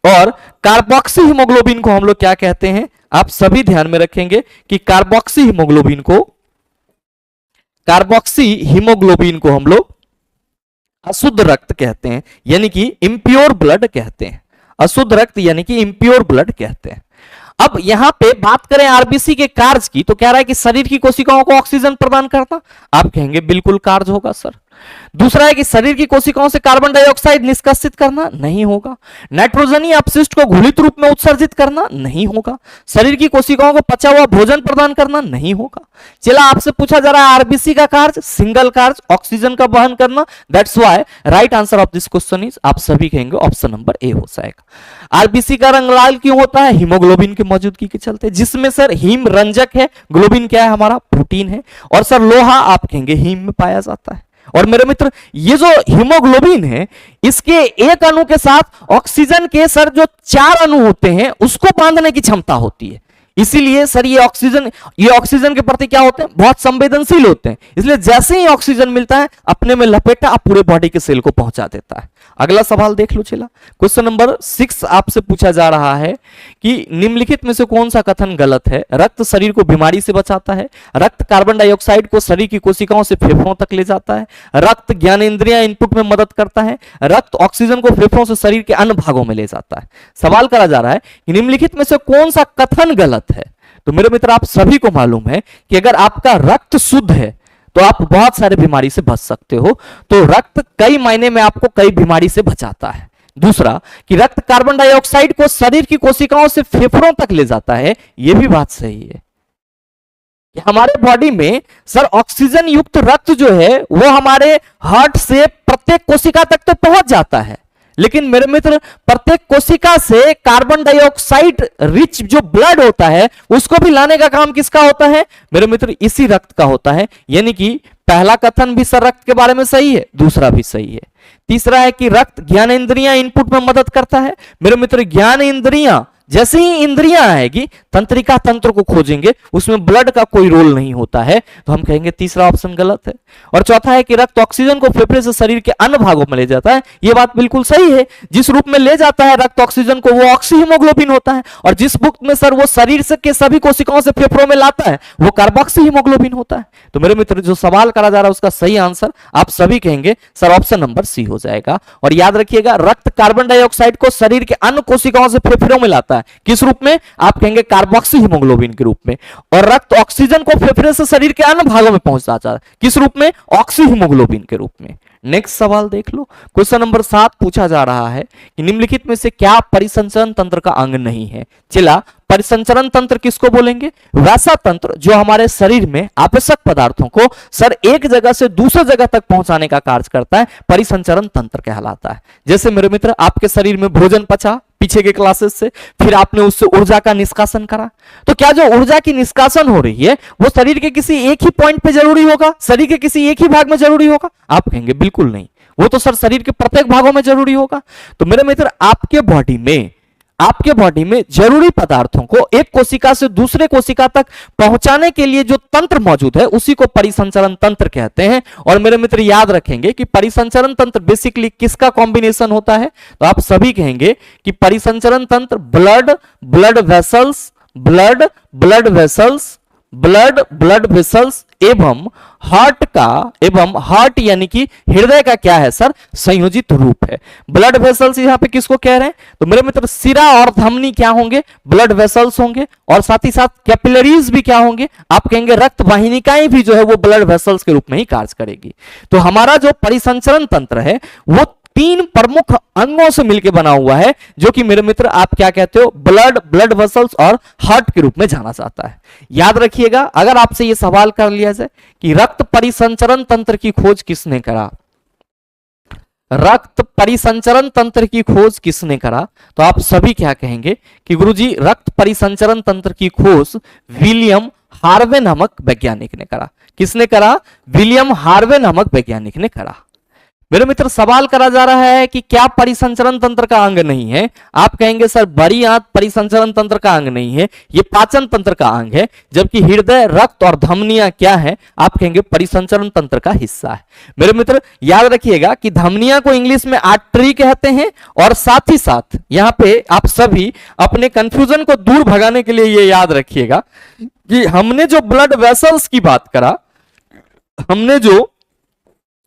और कार्बोक्सी हीमोग्लोबिन को हम लोग क्या कहते हैं, आप सभी ध्यान में रखेंगे कि कार्बोक्सी हीमोग्लोबिन को हम लोग अशुद्ध रक्त कहते हैं, यानी कि इम्प्योर ब्लड कहते हैं। अशुद्ध रक्त यानी कि इम्प्योर ब्लड कहते हैं। अब यहां पे बात करें आरबीसी के कार्य की, तो कह रहा है कि शरीर की कोशिकाओं को ऑक्सीजन प्रदान करना, आप कहेंगे बिल्कुल कार्य होगा सर। दूसरा है कि शरीर की कोशिकाओं से कार्बन डाइऑक्साइड निष्कासित करना, नहीं होगा। नाइट्रोजनी अपशिष्ट को घुलित रूप में उत्सर्जित करना, नहीं होगा। शरीर की कोशिकाओं को पचा हुआ भोजन प्रदान करना, नहीं होगा। चला आपसे पूछा जा रहा है आरबीसी का कार्य, सिंगल कार्य, ऑक्सीजन का वहन करना। That's why right answer of this question is, आप सभी कहेंगे ऑप्शन नंबर ए हो जाएगा। आरबीसी का रंग लाल क्यों होता है, हीमोग्लोबिन की मौजूदगी के चलते, जिसमें सर हीम रंजक है, ग्लोबिन क्या है हमारा, प्रोटीन है। और सर लोहा आप कहेंगे हीम में पाया जाता है। और मेरे मित्र ये जो हीमोग्लोबिन है इसके एक अणु के साथ ऑक्सीजन के सर जो 4 अणु होते हैं उसको बांधने की क्षमता होती है। इसीलिए सर ये ऑक्सीजन के प्रति क्या होते हैं, बहुत संवेदनशील होते हैं। इसलिए जैसे ही ऑक्सीजन मिलता है अपने में लपेटा पूरे बॉडी के सेल को पहुंचा देता है। अगला सवाल देख लो चला, क्वेश्चन नंबर 6 आपसे पूछा जा रहा है कि निम्नलिखित में से कौन सा कथन गलत है। रक्त शरीर को बीमारी से बचाता है, रक्त कार्बन डाइऑक्साइड को शरीर की कोशिकाओं से फेफड़ों तक ले जाता है, रक्त ज्ञानेंद्रिय इनपुट में मदद करता है, रक्त ऑक्सीजन को फेफड़ों से शरीर के अन्य भागों में ले जाता है। सवाल करा जा रहा है कि निम्नलिखित में से कौन सा कथन गलत है। तो मेरे मित्र आप सभी को मालूम है कि अगर आपका रक्त शुद्ध है तो आप बहुत सारे बीमारी से बच सकते हो। तो रक्त कई मायने में आपको कई बीमारी से बचाता है। दूसरा कि रक्त कार्बन डाइऑक्साइड को शरीर की कोशिकाओं से फेफड़ों तक ले जाता है, यह भी बात सही है कि हमारे बॉडी में सर ऑक्सीजन युक्त रक्त जो है वो हमारे हार्ट से प्रत्येक कोशिका तक तो पहुंच जाता है, लेकिन मेरे मित्र प्रत्येक कोशिका से कार्बन डाइऑक्साइड रिच जो ब्लड होता है उसको भी लाने का काम किसका होता है, मेरे मित्र इसी रक्त का होता है। यानी कि पहला कथन भी सर रक्त के बारे में सही है, दूसरा भी सही है। तीसरा है कि रक्त ज्ञानेंद्रियां इनपुट में मदद करता है। मेरे मित्र ज्ञानेंद्रियां जैसे ही इंद्रियां आएगी तंत्रिका तंत्र को खोजेंगे, उसमें ब्लड का कोई रोल नहीं होता है, तो हम कहेंगे तीसरा ऑप्शन गलत है। और चौथा है कि रक्त ऑक्सीजन को फेफड़े से शरीर के अन्य भागों में ले जाता है, यह बात बिल्कुल सही है। जिस रूप में ले जाता है रक्त ऑक्सीजन को वो ऑक्सीहीमोग्लोबिन होता है, और जिस रूप में सर वो शरीर से के सभी कोशिकाओं से फेफड़ों में लाता है वो कार्बोक्सीहीमोग्लोबिन होता है। तो मेरे मित्र जो सवाल करा जा रहा है उसका सही आंसर आप सभी कहेंगे सर ऑप्शन नंबर सी हो जाएगा। और याद रखिएगा रक्त कार्बन डाइऑक्साइड को शरीर के अन्य कोशिकाओं से फेफड़ों में लाता है, किस रूप में? आप कहेंगे कार्बोक्सीहीमोग्लोबिन के रूप में। और रक्त ऑक्सीजन को फेफड़े से शरीर के अन्य भागों में पहुंचाता है, किस रूप में? ऑक्सीहीमोग्लोबिन के रूप में। नेक्स्ट सवाल देख लो, क्वेश्चन नंबर 7 पूछा जा रहा है कि निम्नलिखित में से क्या परिसंचरण तंत्र का अंग नहीं है? चिला, परिसंचरण तंत्र किसको बोलेंगे? वैसा तंत्र जो हमारे शरीर में आवश्यक पदार्थों को सर एक जगह से दूसरी जगह तक पहुंचाने का कार्य करता है, परिसंचरण तंत्र कहलाता है। जैसे मेरे मित्र आपके शरीर में भोजन पचा पीछे के क्लासेस से, फिर आपने उससे ऊर्जा का निष्कासन करा, तो क्या जो ऊर्जा की निष्कासन हो रही है वो शरीर के किसी एक ही पॉइंट पे जरूरी होगा, शरीर के किसी एक ही भाग में जरूरी होगा? आप कहेंगे बिल्कुल नहीं, वो तो सर शरीर के प्रत्येक भागों में जरूरी होगा। तो मेरे मित्र आपके बॉडी में जरूरी पदार्थों को एक कोशिका से दूसरे कोशिका तक पहुंचाने के लिए जो तंत्र मौजूद है उसी को परिसंचरण तंत्र कहते हैं। और मेरे मित्र याद रखेंगे कि परिसंचरण तंत्र बेसिकली किसका कॉम्बिनेशन होता है? तो आप सभी कहेंगे कि परिसंचरण तंत्र ब्लड वेसल्स एवं हार्ट यानी कि हृदय का क्या है सर? संयोजित रूप है। ब्लड वेसल्स यहां पे किसको कह रहे हैं? तो मेरे मित्र सिरा और धमनी क्या होंगे? ब्लड वेसल्स होंगे। और साथ ही साथ कैपिलरीज भी क्या होंगे? आप कहेंगे रक्त वाहिनिकाएं भी जो है वो ब्लड वेसल्स के रूप में ही कार्य करेगी। तो हमारा जो परिसंचरण तंत्र है वो 3 प्रमुख अंगों से मिलकर बना हुआ है, जो कि मेरे मित्र आप क्या कहते हो? ब्लड वेसल्स और हार्ट के रूप में जाना जाता है। याद रखिएगा अगर आपसे यह सवाल कर लिया जाए कि रक्त परिसंचरण तंत्र की खोज किसने करा, रक्त परिसंचरण तंत्र की खोज किसने करा, तो आप सभी क्या कहेंगे कि गुरुजी रक्त परिसंचरण तंत्र की खोज विलियम हार्वे नामक वैज्ञानिक ने करा। किसने करा? विलियम हार्वे नामक वैज्ञानिक ने करा। मेरे मित्र सवाल करा जा रहा है कि क्या परिसंचरण तंत्र का अंग नहीं है? आप कहेंगे सर बड़ी आंत परिसंचरण तंत्र का अंग नहीं है, ये पाचन तंत्र का अंग है, जबकि हृदय, रक्त और धमनियां क्या है? आप कहेंगे परिसंचरण तंत्र का हिस्सा है। मेरे मित्र याद रखिएगा कि धमनियां को इंग्लिश में आर्टरी कहते हैं। और साथ ही साथ यहां पे आप सभी अपने कंफ्यूजन को दूर भगाने के लिए ये याद रखिएगा कि हमने जो ब्लड वेसल्स की बात करा,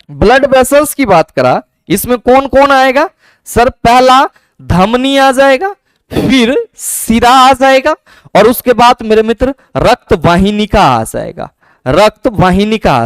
ब्लड वेसल्स की बात करा, इसमें कौन कौन आएगा सर? पहला धमनी आ जाएगा, फिर सिरा आ जाएगा, और उसके बाद मेरे मित्र रक्त वाहिनिका आ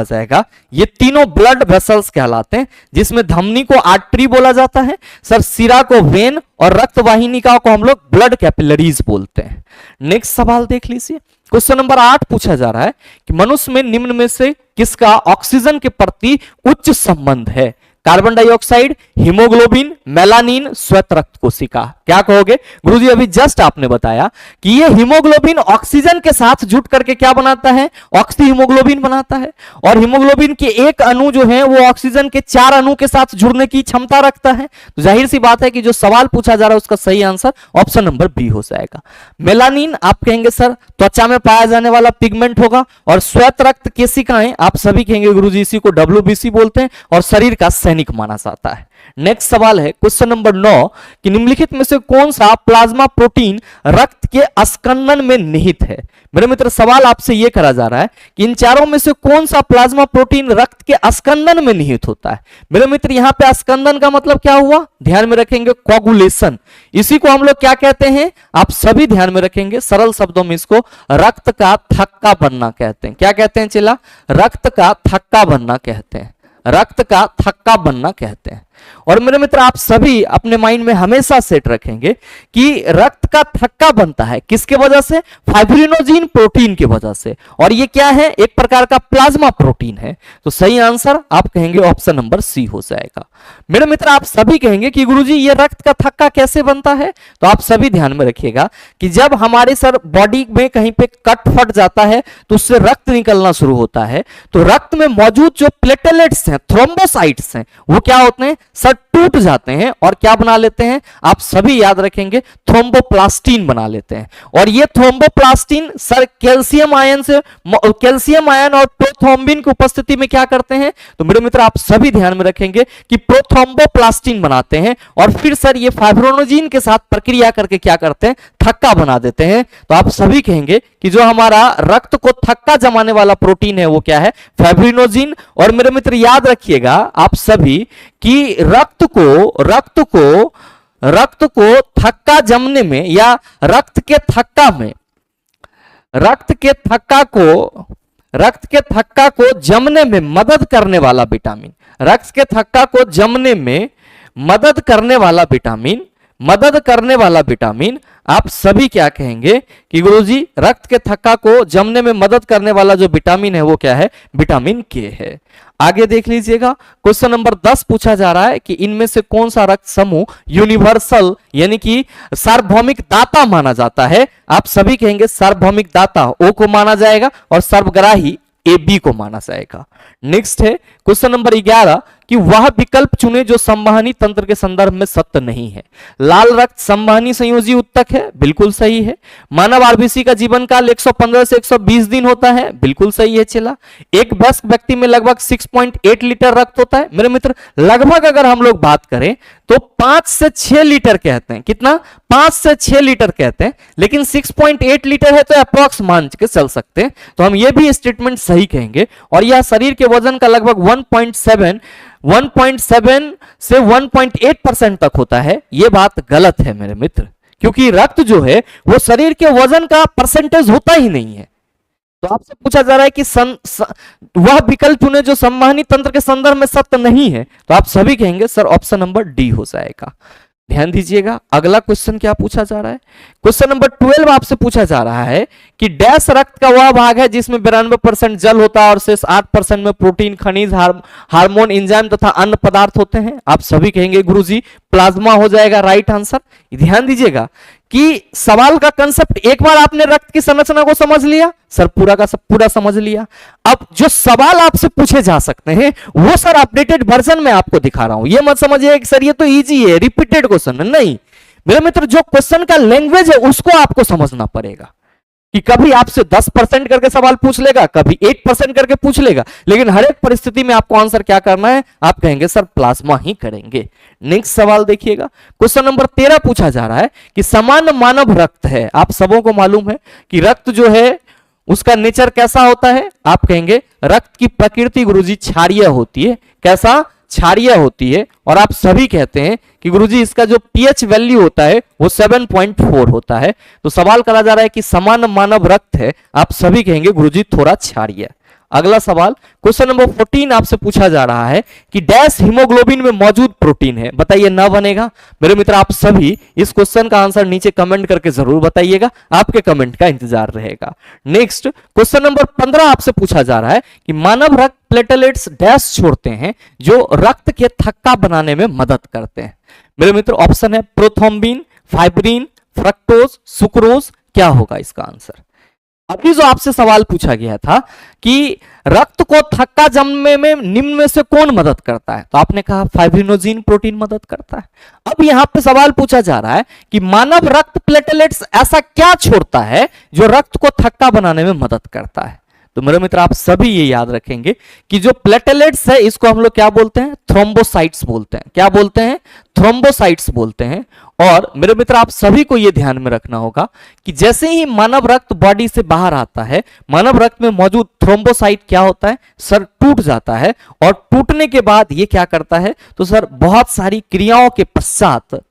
जाएगा। ये तीनों ब्लड वेसल्स कहलाते हैं, जिसमें धमनी को आर्टरी बोला जाता है, सर सिरा को वेन और रक्त वाहिनिका को हम लोग ब्लड कैपिलरीज बोलते हैं। नेक्स्ट सवाल देख लीजिए, क्वेश्चन नंबर 8 पूछा जा रहा है कि मनुष्य में निम्न में से किसका ऑक्सीजन के प्रति उच्च संबंध है? कार्बन डाइऑक्साइड, हीमोग्लोबिन, मेलानिन, श्वेत रक्त कोशिका। क्या कहोगे? गुरुजी अभी जस्ट आपने बताया कि ये हीमोग्लोबिन ऑक्सीजन के साथ जुट करके क्या बनाता है? ऑक्सीहीमोग्लोबिन बनाता है। और हीमोग्लोबिन के एक अणु जो है वो ऑक्सीजन के 4 अणु के साथ जुड़ने की क्षमता रखता है। तो जाहिर सी बात है कि जो सवाल पूछा जा रहा है उसका सही आंसर ऑप्शन नंबर बी हो जाएगा। मेलानिन आप कहेंगे सर त्वचा में पाया जाने वाला पिगमेंट होगा। और श्वेत रक्त केशिकाएं आप सभी कहेंगे गुरुजी इसी को WBC बोलते हैं और शरीर का सैनिक माना जाता है। नेक्स्ट सवाल है क्वेश्चन नंबर 9 कि निम्नलिखित में से कौन सा प्लाज्मा प्रोटीन रक्त के अस्कंदन में निहित है? मेरे मित्र सवाल आपसे यह करा जा रहा है कि इन चारों में से कौन सा प्लाज्मा प्रोटीन रक्त के अस्कंदन में निहित होता है? मेरे मित्र यहां पे अस्कंदन का मतलब क्या हुआ? ध्यान में रखेंगे कोगुलेशन। इसी को हम लोग क्या कहते हैं? आप सभी ध्यान में रखेंगे, सरल शब्दों में इसको रक्त का थक्का बनना कहते हैं। क्या कहते हैं चिल्ला? रक्त का थक्का बनना कहते हैं। रक्त का थक्का बनना कहते हैं। और मेरे मित्र आप सभी अपने माइंड में हमेशा सेट रखेंगे कि रक्त का थक्का बनता है किसके वजह से? फाइब्रिनोजिन प्रोटीन की वजह से। और ये क्या है? एक प्रकार का प्लाज्मा प्रोटीन है। तो सही आंसर आप कहेंगे ऑप्शन नंबर सी हो जाएगा। मेरे मित्र आप सभी कहेंगे कि गुरुजी ये रक्त का थक्का कैसे बनता है? तो आप सभी ध्यान में रखिएगा कि जब हमारे सर बॉडी में कहीं पे कट फट जाता है तो उससे रक्त निकलना शुरू होता है। तो रक्त में मौजूद जो प्लेटलेट्स हैं, थ्रोम्बोसाइट्स हैं, वो क्या होते हैं? सर टूट जाते हैं और क्या बना लेते हैं, आप सभी याद रखेंगे, थ्रोम्बोप्लास्टिन बना लेते हैं। और ये थ्रोम्बोप्लास्टिन सर कैल्शियम आयन और प्रोथ्रोम्बिन की उपस्थिति में क्या करते हैं, तो मेरे मित्र आप सभी ध्यान में रखेंगे कि प्रोथ्रोम्बोप्लास्टिन बनाते हैं और फिर सर ये फाइब्रोनोजिन के साथ प्रक्रिया करके क्या करते हैं, थक्का बना देते हैं। तो आप सभी कहेंगे कि जो हमारा रक्त को थक्का जमाने वाला प्रोटीन है वो क्या है, फाइब्रिनोजिन। और मेरे मित्र याद रखिएगा आप सभी कि रक्त को थक्का जमने में या रक्त के थक्का को जमने में मदद करने वाला विटामिन, रक्त के थक्का को जमने में मदद करने वाला विटामिन आप सभी क्या कहेंगे कि गुरुजी रक्त के थक्का को जमने में मदद करने वाला जो विटामिन है वो क्या है, विटामिन के है। आगे देख लीजिएगा, क्वेश्चन नंबर 10 पूछा जा रहा है कि इनमें से कौन सा रक्त समूह यूनिवर्सल यानी कि सार्वभौमिक दाता माना जाता है। आप सभी कहेंगे सार्वभौमिक दाता ओ को माना जाएगा और सर्वग्राही ए बी को माना जाएगा। नेक्स्ट है क्वेश्चन नंबर 11 कि वह विकल्प चुने जो संवहनी तंत्र के संदर्भ में सत्य नहीं है। लाल रक्त संवहनी संयोजी उत्तक है, बिल्कुल सही है। मानव आरबीसी का जीवन काल 115 से 120 दिन होता है, बिल्कुल सही है। चला, एक वयस्क व्यक्ति में लगभग 6.8 लीटर रक्त होता है। मेरे मित्र लगभग अगर हम लोग बात करें तो 5 से 6 लीटर कहते हैं, कितना, 5 से 6 लीटर कहते हैं, लेकिन 6.8 लीटर है तो अप्रॉक्स मान के चल सकते हैं, तो हम ये भी स्टेटमेंट सही कहेंगे। और यह शरीर के वजन का लगभग 1.7 से 1.8% तक होता है। यह बात गलत है मेरे मित्र, क्योंकि रक्त जो है वो शरीर के वजन का परसेंटेज होता ही नहीं है। तो आपसे पूछा जा रहा है कि वह विकल्प चुने जो संवहनी तंत्र के संदर्भ में सत्य नहीं है, तो आप सभी कहेंगे सर ऑप्शन नंबर डी हो जाएगा। ध्यान दीजिएगा, अगला क्वेश्चन क्या पूछा जा रहा है। क्वेश्चन नंबर 12 आपसे पूछा जा रहा है कि डैश रक्त का वह भाग है जिसमें 92% जल होता है और शेष 8% में प्रोटीन, खनिज, हार्मोन, एंजाइम तथा अन्य पदार्थ होते हैं। आप सभी कहेंगे गुरुजी प्लाज्मा हो जाएगा राइट आंसर। ध्यान दीजिएगा कि सवाल का कंसेप्ट, एक बार आपने रक्त की संरचना को समझ लिया सर, पूरा का सब पूरा समझ लिया। अब जो सवाल आपसे पूछे जा सकते हैं वो सर अपडेटेड वर्जन में आपको दिखा रहा हूं। ये मत समझिए कि सर ये तो इजी है, रिपीटेड क्वेश्चन है, नहीं मेरे मित्र, जो क्वेश्चन का लैंग्वेज है उसको आपको समझना पड़ेगा कि कभी आपसे 10% करके सवाल पूछ लेगा, कभी 8% करके पूछ लेगा, लेकिन हर एक परिस्थिति में आपको आंसर क्या करना है, आप कहेंगे सर प्लाज्मा ही करेंगे। नेक्स्ट सवाल देखिएगा, क्वेश्चन नंबर 13 पूछा जा रहा है कि समान मानव रक्त है। आप सबों को मालूम है कि रक्त जो है उसका नेचर कैसा होता है, आप कहेंगे रक्त की प्रकृति गुरुजी क्षारीय होती है। कैसा, क्षारीय होती है। और आप सभी कहते हैं कि गुरुजी इसका जो पीएच वैल्यू होता है वो 7.4 होता है। तो सवाल करा जा रहा है कि समान मानव रक्त है, आप सभी कहेंगे गुरुजी थोड़ा क्षारीय। अगला सवाल क्वेश्चन नंबर 14 आपसे पूछा जा रहा है कि डैश हीमोग्लोबिन में मौजूद प्रोटीन है, बताइए ना बनेगा। मेरे मित्र आप सभी इस क्वेश्चन का आंसर नीचे कमेंट करके जरूर बताइएगा, आपके कमेंट का इंतजार रहेगा। नेक्स्ट क्वेश्चन नंबर 15 आपसे पूछा जा रहा है कि मानव रक्त प्लेटलेट्स डैश छोड़ते हैं जो रक्त के थक्का बनाने में मदद करते हैं। मेरे मित्र ऑप्शन है प्रोथ्रोम्बिन, फाइब्रिन, फ्रक्टोज, सुक्रोज। क्या होगा इसका आंसर। अभी जो आपसे सवाल पूछा गया था कि रक्त को थक्का जमने में निम्न में से कौन मदद करता है, तो आपने कहा फाइब्रिनोजिन प्रोटीन मदद करता है। अब यहां पे सवाल पूछा जा रहा है कि मानव रक्त प्लेटलेट्स ऐसा क्या छोड़ता है जो रक्त को थक्का बनाने में मदद करता है। तो मेरे मित्र आप सभी ये याद रखेंगे कि जो प्लेटलेट्स है इसको हम लोग क्या बोलते हैं, थ्रोम्बोसाइट्स बोलते हैं। क्या बोलते हैं, थ्रोम्बोसाइट्स बोलते हैं। और मेरे मित्र आप सभी को यह ध्यान में रखना होगा कि जैसे ही मानव रक्त बॉडी से बाहर आता है, मानव रक्त में मौजूद थ्रोम्बोसाइट क्या होता है सर, टूट जाता है। और टूटने के बाद ये क्या करता है, तो सर बहुत सारी क्रियाओं के पश्चात रक्त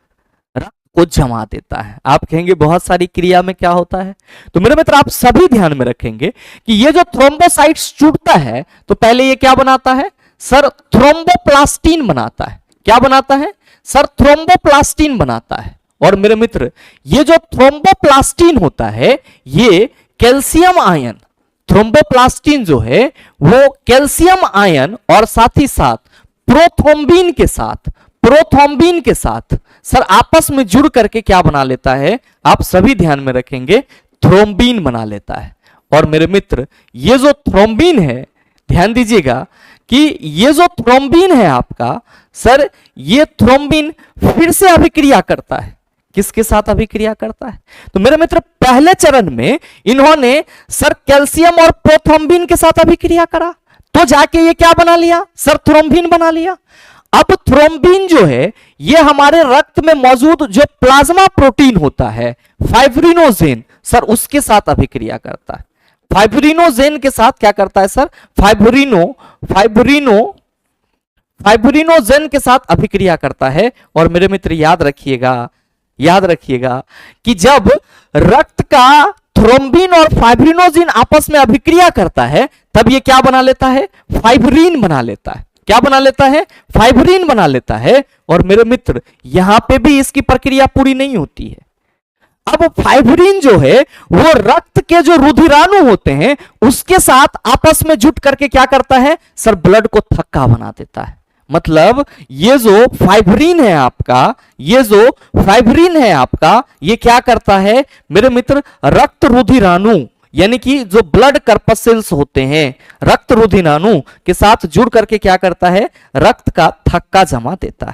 को जमा देता है। आप कहेंगे बहुत सारी क्रिया में क्या होता है, तो मेरे मित्र आप सभी ध्यान में रखेंगे कि ये जो थ्रोम्बोसाइट्स टूटता है तो पहले ये क्या बनाता है सर, थ्रोम्बोप्लास्टिन बनाता है। क्या बनाता है सर, थ्रोम्बोप्लास्टिन बनाता है। और मेरे मित्र ये जो थ्रोम्बोप्लास्टिन होता है ये कैल्शियम आयन, थ्रोम्बोप्लास्टिन जो है वो कैल्शियम आयन और साथ ही साथ प्रोथ्रोम्बिन के साथ सर आपस में जुड़ करके क्या बना लेता है, आप सभी ध्यान में रखेंगे, थ्रोम्बिन बना लेता है। और मेरे मित्र ये जो थ्रोम्बिन है, ध्यान दीजिएगा कि ये जो थ्रोम्बिन है आपका सर ये थ्रोम्बिन फिर से अभिक्रिया करता है, किसके साथ अभिक्रिया करता है? तो मेरे मित्र पहले चरण में इन्होंने सर कैल्शियम और प्रोथ्रोम्बिन के साथ अभिक्रिया करा, तो जाके ये क्या बना लिया सर? थ्रोम्बिन बना लिया। अब थ्रोम्बिन जो है ये हमारे रक्त में मौजूद जो प्लाज्मा प्रोटीन होता है फाइब्रिनोजेन, सर उसके साथ अभिक्रिया करता है। फाइब्रिनोजेन के साथ क्या करता है सर? फाइब्रिनोजेन के साथ अभिक्रिया करता है। और मेरे मित्र याद रखिएगा कि जब रक्त का थ्रोम्बिन और फाइब्रिनोजेन आपस में अभिक्रिया करता है तब ये क्या बना लेता है? फाइब्रिन बना लेता है। क्या बना लेता है? फाइब्रिन बना लेता है। और मेरे मित्र यहां पे भी इसकी प्रक्रिया पूरी नहीं होती है। अब फाइब्रिन जो है वो रक्त के जो रुधिराणु होते हैं उसके साथ आपस में जुट करके क्या करता है सर? ब्लड को थक्का बना देता है। मतलब ये जो फाइब्रिन है आपका, ये क्या करता है मेरे मित्र? रक्त रुधिराणु यानी कि जो ब्लड कर्पसेल्स होते हैं रक्त रुधिराणु के साथ जुड़ करके क्या करता है? रक्त का थक्का जमा देता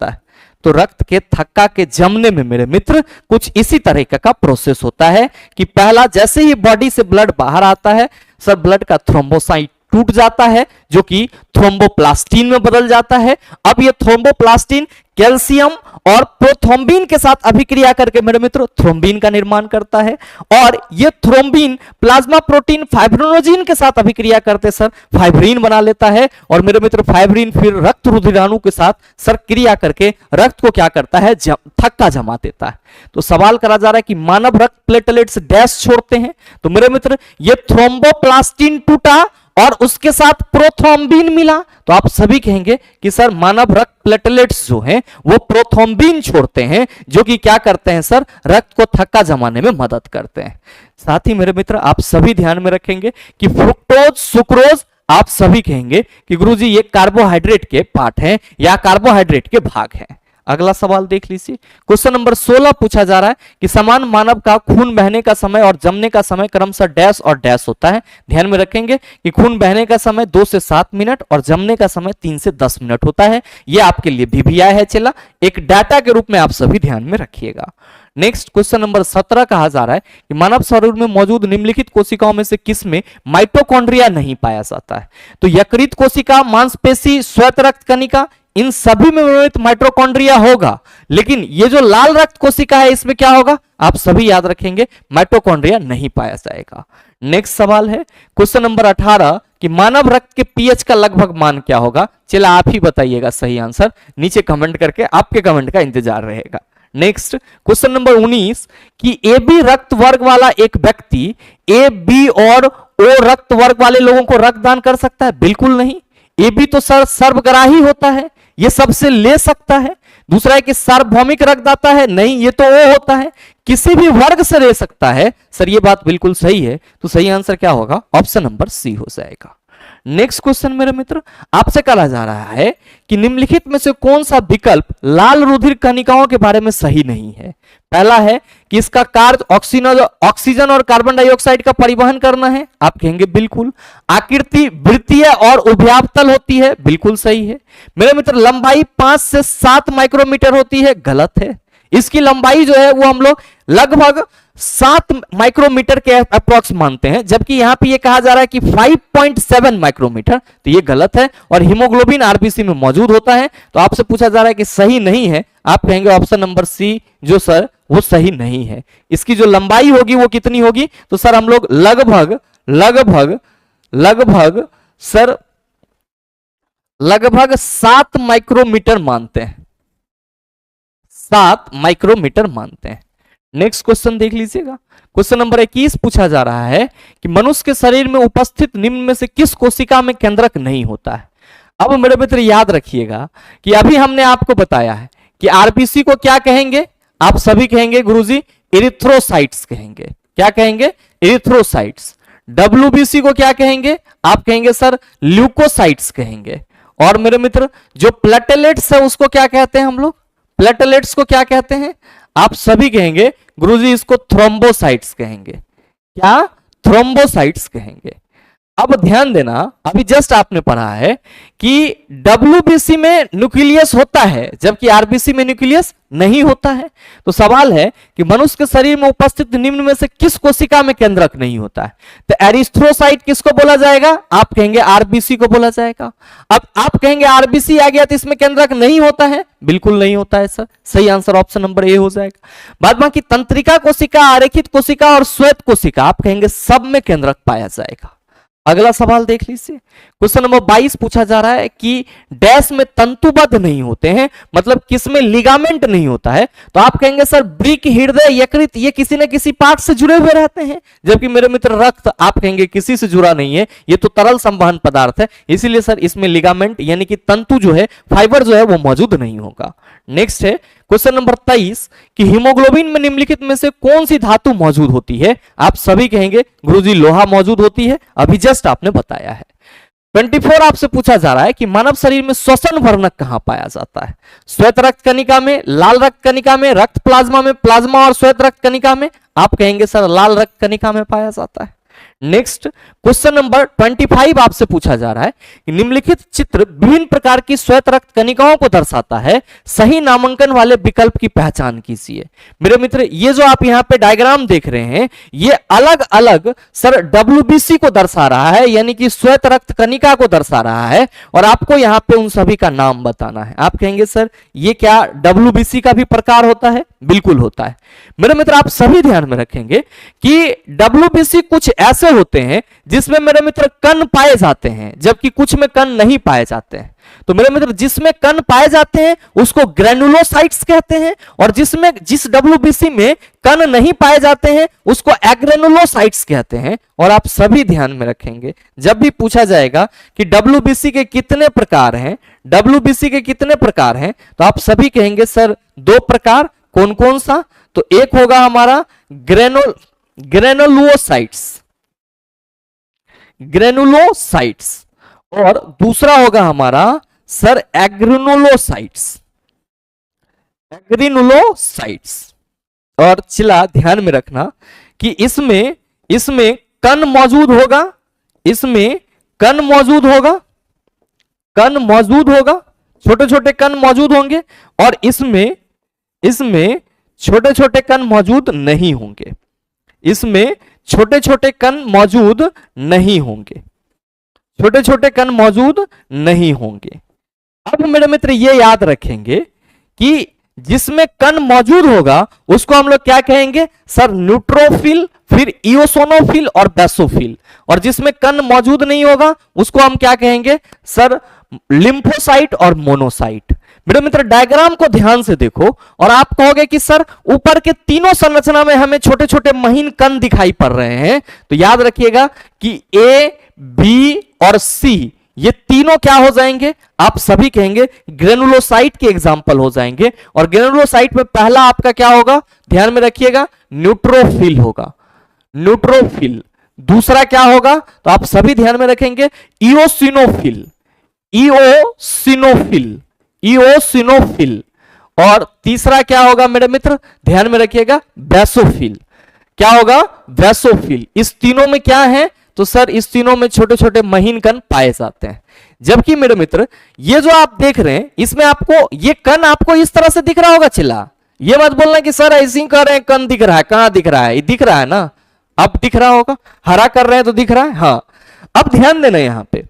है। तो रक्त के थक्का के जमने में मेरे मित्र कुछ इसी तरह का प्रोसेस होता है कि पहला जैसे ही बॉडी से ब्लड बाहर आता है सर ब्लड का थ्रोम्बोसाइट टूट जाता है जो कि थ्रोम्बोप्लास्टिन में बदल जाता है। अब ये थ्रोम्बोप्लास्टिन कैल्शियम और प्रोथ्रोम्बिन के साथ अभिक्रिया करके मेरे मित्र थ्रोम्बिन का निर्माण करता है। और ये थ्रोम्बिन प्लाज्मा प्रोटीन फाइब्रिनोजेन के साथ अभिक्रिया करते सर फाइब्रिन बना लेता है। और मेरे मित्र फाइब्रिन फिर रक्त रुधिराणु के साथ सर क्रिया करके रक्त को क्या करता है? थक्का जमा देता है। तो सवाल करा जा रहा है कि मानव रक्त प्लेटलेट्स डैश छोड़ते हैं। तो मेरे मित्र ये थ्रोम्बोप्लास्टिन टूटा और उसके साथ प्रोथ्रोम्बिन मिला, तो आप सभी कहेंगे कि सर मानव रक्त प्लेटलेट्स जो हैं वो प्रोथ्रोम्बिन छोड़ते हैं जो कि क्या करते हैं सर? रक्त को थक्का जमाने में मदद करते हैं। साथ ही मेरे मित्र आप सभी ध्यान में रखेंगे कि फ्रुक्टोज सुक्रोज आप सभी कहेंगे कि गुरुजी ये कार्बोहाइड्रेट के पार्ट हैं या कार्बोहाइड्रेट के भाग हैं। अगला सवाल देख लीजिए, क्वेश्चन नंबर 16 पूछा जा रहा है कि समान मानव का खून बहने का समय और जमने का समय क्रमशः डैश और डैश होता है। ध्यान में रखेंगे कि खून बहने का समय 2 से 7 मिनट और जमने का समय 3 से 10 मिनट होता है। यह आपके लिए वीवीआई है, चला एक डाटा के रूप में आप सभी ध्यान में रखिएगा। नेक्स्ट क्वेश्चन नंबर 17 कहा जा रहा है कि मानव शरीर में मौजूद निम्नलिखित कोशिकाओं में से किसमें माइटोकॉन्ड्रिया नहीं पाया जाता है? तो यकृत कोशिका, मांसपेशी, श्वेत रक्त कणिका, इन सभी में माइटोकॉन्ड्रिया होगा, लेकिन ये जो लाल रक्त कोशिका है इसमें क्या होगा? आप सभी याद रखेंगे माइटोकॉन्ड्रिया नहीं पाया जाएगा। नेक्स्ट सवाल है क्वेश्चन नंबर 18 कि मानव रक्त के पीएच का लगभग मान क्या होगा? चला आप ही बताइएगा सही आंसर, नीचे कमेंट करके आपके कमेंट का इंतजार रहेगा। नेक्स्ट क्वेश्चन नंबर 19 कि ए बी रक्त वर्ग वाला एक व्यक्ति ए बी और ओ रक्त वर्ग वाले लोगों को रक्तदान कर सकता है? बिल्कुल नहीं। ए बी तो सर सर्वग्राही होता है, ये सबसे ले सकता है। दूसरा है कि सार्वभौमिक रक्तदाता है, नहीं ये तो ओ होता है, किसी भी वर्ग से ले सकता है। सर ये बात बिल्कुल सही है, तो सही आंसर क्या होगा? ऑप्शन नंबर सी हो जाएगा। नेक्स्ट क्वेश्चन मेरे मित्र आपसे कहा जा रहा है कि निम्नलिखित में से कौन सा विकल्प लाल रुधिर कणिकाओं के बारे में सही नहीं है? पहला है कि इसका कार्य ऑक्सीजन और कार्बन डाइऑक्साइड का परिवहन करना है, आप कहेंगे बिल्कुल। आकृति वृत्तीय और उभयावतल होती है, बिल्कुल सही है। मेरे मित्र लंबाई 5 से 7 माइक्रोमीटर होती है, गलत है। इसकी लंबाई जो है वो हम लोग लगभग 7 माइक्रोमीटर के अप्रोक्स मानते हैं, जबकि यहां पे ये कहा जा रहा है कि 5.7 माइक्रोमीटर, तो ये गलत है। और हीमोग्लोबिन आरबीसी में मौजूद होता है, तो आपसे पूछा जा रहा है कि सही नहीं है, आप कहेंगे ऑप्शन नंबर सी जो सर वो सही नहीं है। इसकी जो लंबाई होगी वो कितनी होगी? तो सर हम लोग लगभग 7 माइक्रोमीटर मानते हैं, 7 माइक्रोमीटर मानते हैं। नेक्स्ट क्वेश्चन देख लीजिएगा, क्वेश्चन नंबर 21 पूछा जा रहा है कि मनुष्य के शरीर में उपस्थित निम्न में से किस कोशिका में केंद्रक नहीं होता है? अब मेरे मित्र याद रखिएगा कि अभी हमने आपको बताया है कि आरबीसी को क्या कहेंगे? आप सभी कहेंगे गुरुजी इरिथ्रोसाइट्स कहेंगे। क्या कहेंगे? इरिथ्रोसाइट्स। डब्ल्यूबीसी को क्या कहेंगे? आप कहेंगे सर ल्यूकोसाइट्स कहेंगे। और मेरे मित्र जो प्लेटलेट्स है उसको क्या कहते हैं हम लोग? प्लेटलेट्स को क्या कहते हैं? आप सभी कहेंगे गुरुजी इसको थ्रोम्बोसाइट्स कहेंगे। क्या? थ्रोम्बोसाइट्स कहेंगे। अब ध्यान देना, अभी जस्ट आपने पढ़ा है कि डब्ल्यूबीसी में न्यूक्लियस होता है जबकि आरबीसी में न्यूक्लियस नहीं होता है। तो सवाल है कि मनुष्य के शरीर में उपस्थित निम्न में से किस कोशिका में केंद्रक नहीं होता है? तो एरिथ्रोसाइट किसको बोला जाएगा? आप कहेंगे आरबीसी को बोला जाएगा। अब आप कहेंगे आरबीसी आ गया तो इसमें केंद्रक नहीं होता है, बिल्कुल नहीं होता है सर। सही आंसर ऑप्शन नंबर ए हो जाएगा। बाद बाकी तंत्रिका कोशिका, आरेखित कोशिका और श्वेत कोशिका, आप कहेंगे सब में केंद्रक पाया जाएगा। अगला सवाल देख लीजिए, क्वेश्चन नंबर 22 पूछा जा रहा है कि डैश में तंतुबद्ध नहीं होते हैं, मतलब किसमें लिगामेंट नहीं होता है? तो आप कहेंगे सर वृक्क, हृदय, यकृत, ये किसी न किसी पार्ट से जुड़े हुए रहते हैं। जबकि मेरे मित्र रक्त, आप कहेंगे किसी से जुड़ा नहीं है, ये तो तरल संवहन पदार्थ है, इसीलिए सर इसमें लिगामेंट यानी कि तंतु जो है, फाइबर जो है वो मौजूद नहीं होगा। नेक्स्ट है क्वेश्चन नंबर 23 कि हीमोग्लोबिन में निम्नलिखित में से कौन सी धातु मौजूद होती है? आप सभी कहेंगे गुरुजी लोहा मौजूद होती है, अभी जस्ट आपने बताया है। 24 आपसे पूछा जा रहा है कि मानव शरीर में श्वसन वर्णक कहां पाया जाता है? श्वेत रक्त कणिका में, लाल रक्त कणिका में, रक्त प्लाज्मा में, प्लाज्मा और श्वेत रक्त कणिका में? आप कहेंगे सर लाल रक्त कणिका में पाया जाता है। नेक्स्ट क्वेश्चन नंबर 25 आपसे पूछा जा रहा है कि निम्नलिखित चित्र विभिन्न प्रकार की श्वेत रक्त कणिकाओं को दर्शाता है, सही नामांकन वाले विकल्प की पहचान कीजिए। मेरे मित्र ये जो आप यहाँ पे डायग्राम देख रहे हैं, ये अलग अलग सर डब्ल्यूबीसी को दर्शा रहा है, यानी कि श्वेत रक्त कणिका को दर्शा रहा है, और आपको यहाँ पे उन सभी का नाम बताना है। आप कहेंगे सर ये क्या डब्ल्यूबीसी का भी प्रकार होता है? बिल्कुल होता है। मेरे मित्र आप सभी ध्यान में रखेंगे कि डब्ल्यूबीसी कुछ ऐसे होते हैं जिसमें मेरे मित्र कण पाए जाते हैं, जबकि कुछ में कण नहीं पाए जाते हैं। तो मेरे मित्र जिसमें कण पाए जाते हैं उसको ग्रेनुलोसाइट्स कहते हैं, और जिस डब्ल्यूबीसी में कण नहीं पाए जाते हैं उसको एग्रेनुलोसाइट्स कहते हैं। और आप सभी ध्यान में रखेंगे जब भी पूछा जाएगा कि डब्ल्यूबीसी के कितने प्रकार हैं, डब्ल्यूबीसी के कितने प्रकार हैं, तो आप सभी कहेंगे सर 2 प्रकार। कौन कौन सा? तो एक होगा हमारा ग्रेनुलोसाइट्स और दूसरा होगा हमारा सर एग्रेनुलोसाइट्स। और चिला ध्यान में रखना कि इसमें कण मौजूद होगा, इसमें कण मौजूद होगा, छोटे छोटे कण मौजूद होंगे, और इसमें छोटे छोटे कण मौजूद नहीं होंगे, इसमें छोटे छोटे कण मौजूद नहीं होंगे, छोटे छोटे कण मौजूद नहीं होंगे। अब मेरे मित्र ये याद रखेंगे कि जिसमें कण मौजूद होगा उसको हम लोग क्या कहेंगे? सर न्यूट्रोफिल, फिर इओसोनोफिल और बेसोफिल। और जिसमें कण मौजूद नहीं होगा उसको हम क्या कहेंगे? सर लिम्फोसाइट और मोनोसाइट। मेरे मित्र डायग्राम को ध्यान से देखो और आप कहोगे कि सर ऊपर के तीनों संरचना में हमें छोटे छोटे महीन कण दिखाई पड़ रहे हैं, तो याद रखिएगा कि ए, बी और सी ये तीनों क्या हो जाएंगे? आप सभी कहेंगे ग्रेनुलोसाइट के एग्जाम्पल हो जाएंगे। और ग्रेनुलोसाइट में पहला आपका क्या होगा? ध्यान में रखिएगा न्यूट्रोफिल होगा, न्यूट्रोफिल। दूसरा क्या होगा? तो आप सभी ध्यान में रखेंगे इओसिनोफिल, इओसिनोफिल। और तीसरा क्या होगा मेरे मित्र? ध्यान में रखिएगा बेसोफिल। क्या होगा? बेसोफिल। इस तीनों में क्या है? तो सर इस तीनों में छोटे छोटे महीन कण पाए जाते हैं। जबकि मेरे मित्र ये जो आप देख रहे हैं इसमें आपको ये कण आपको इस तरह से दिख रहा होगा। चिल्ला ये मत बोलना कि सर ऐसे ही कर रहे हैं, कण दिख रहा है। कहां दिख रहा है? ये दिख रहा है ना, अब दिख रहा होगा। हरा कर रहे हैं तो दिख रहा है। हाँ, अब ध्यान देना यहां पे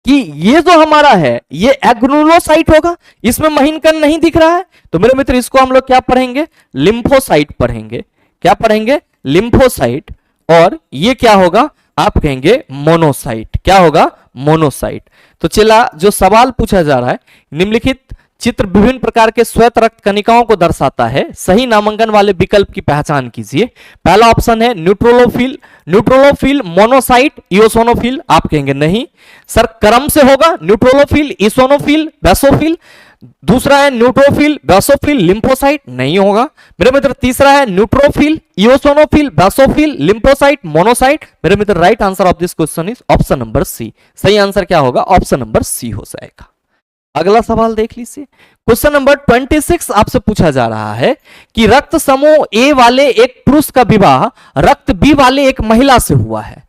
कि ये जो हमारा है ये एग्रेनुलोसाइट होगा, इसमें महीन कण नहीं दिख रहा है। तो मेरे मित्र इसको हम लोग क्या पढ़ेंगे? लिम्फोसाइट पढ़ेंगे। क्या पढ़ेंगे? लिम्फोसाइट। और ये क्या होगा? आप कहेंगे मोनोसाइट। क्या होगा? मोनोसाइट। तो चला जो सवाल पूछा जा रहा है, निम्नलिखित चित्र विभिन्न प्रकार के श्वेत रक्त कणिकाओं को दर्शाता है, सही नामांकन वाले विकल्प की पहचान कीजिए। पहला ऑप्शन है न्यूट्रोलोफिल, मोनोसाइट, इओसोनोफिल। आप कहेंगे नहीं सर, क्रम से होगा न्यूट्रोलोफिल, इओसोनोफिल, बेसोफिल। दूसरा है न्यूट्रोफिल, बेसोफिल, लिम्फोसाइट। नहीं होगा मेरे मित्र। तीसरा है neutrophil, eosinophil, basophil, lymphocyte, monocyte. मेरे मित्र right answer of this question is option number C. सही आंसर क्या होगा? ऑप्शन नंबर सी हो जाएगा। अगला सवाल देख लीजिए। क्वेश्चन नंबर 26 आपसे पूछा जा रहा है कि रक्त समूह ए वाले एक पुरुष का विवाह रक्त बी वाले एक महिला से हुआ है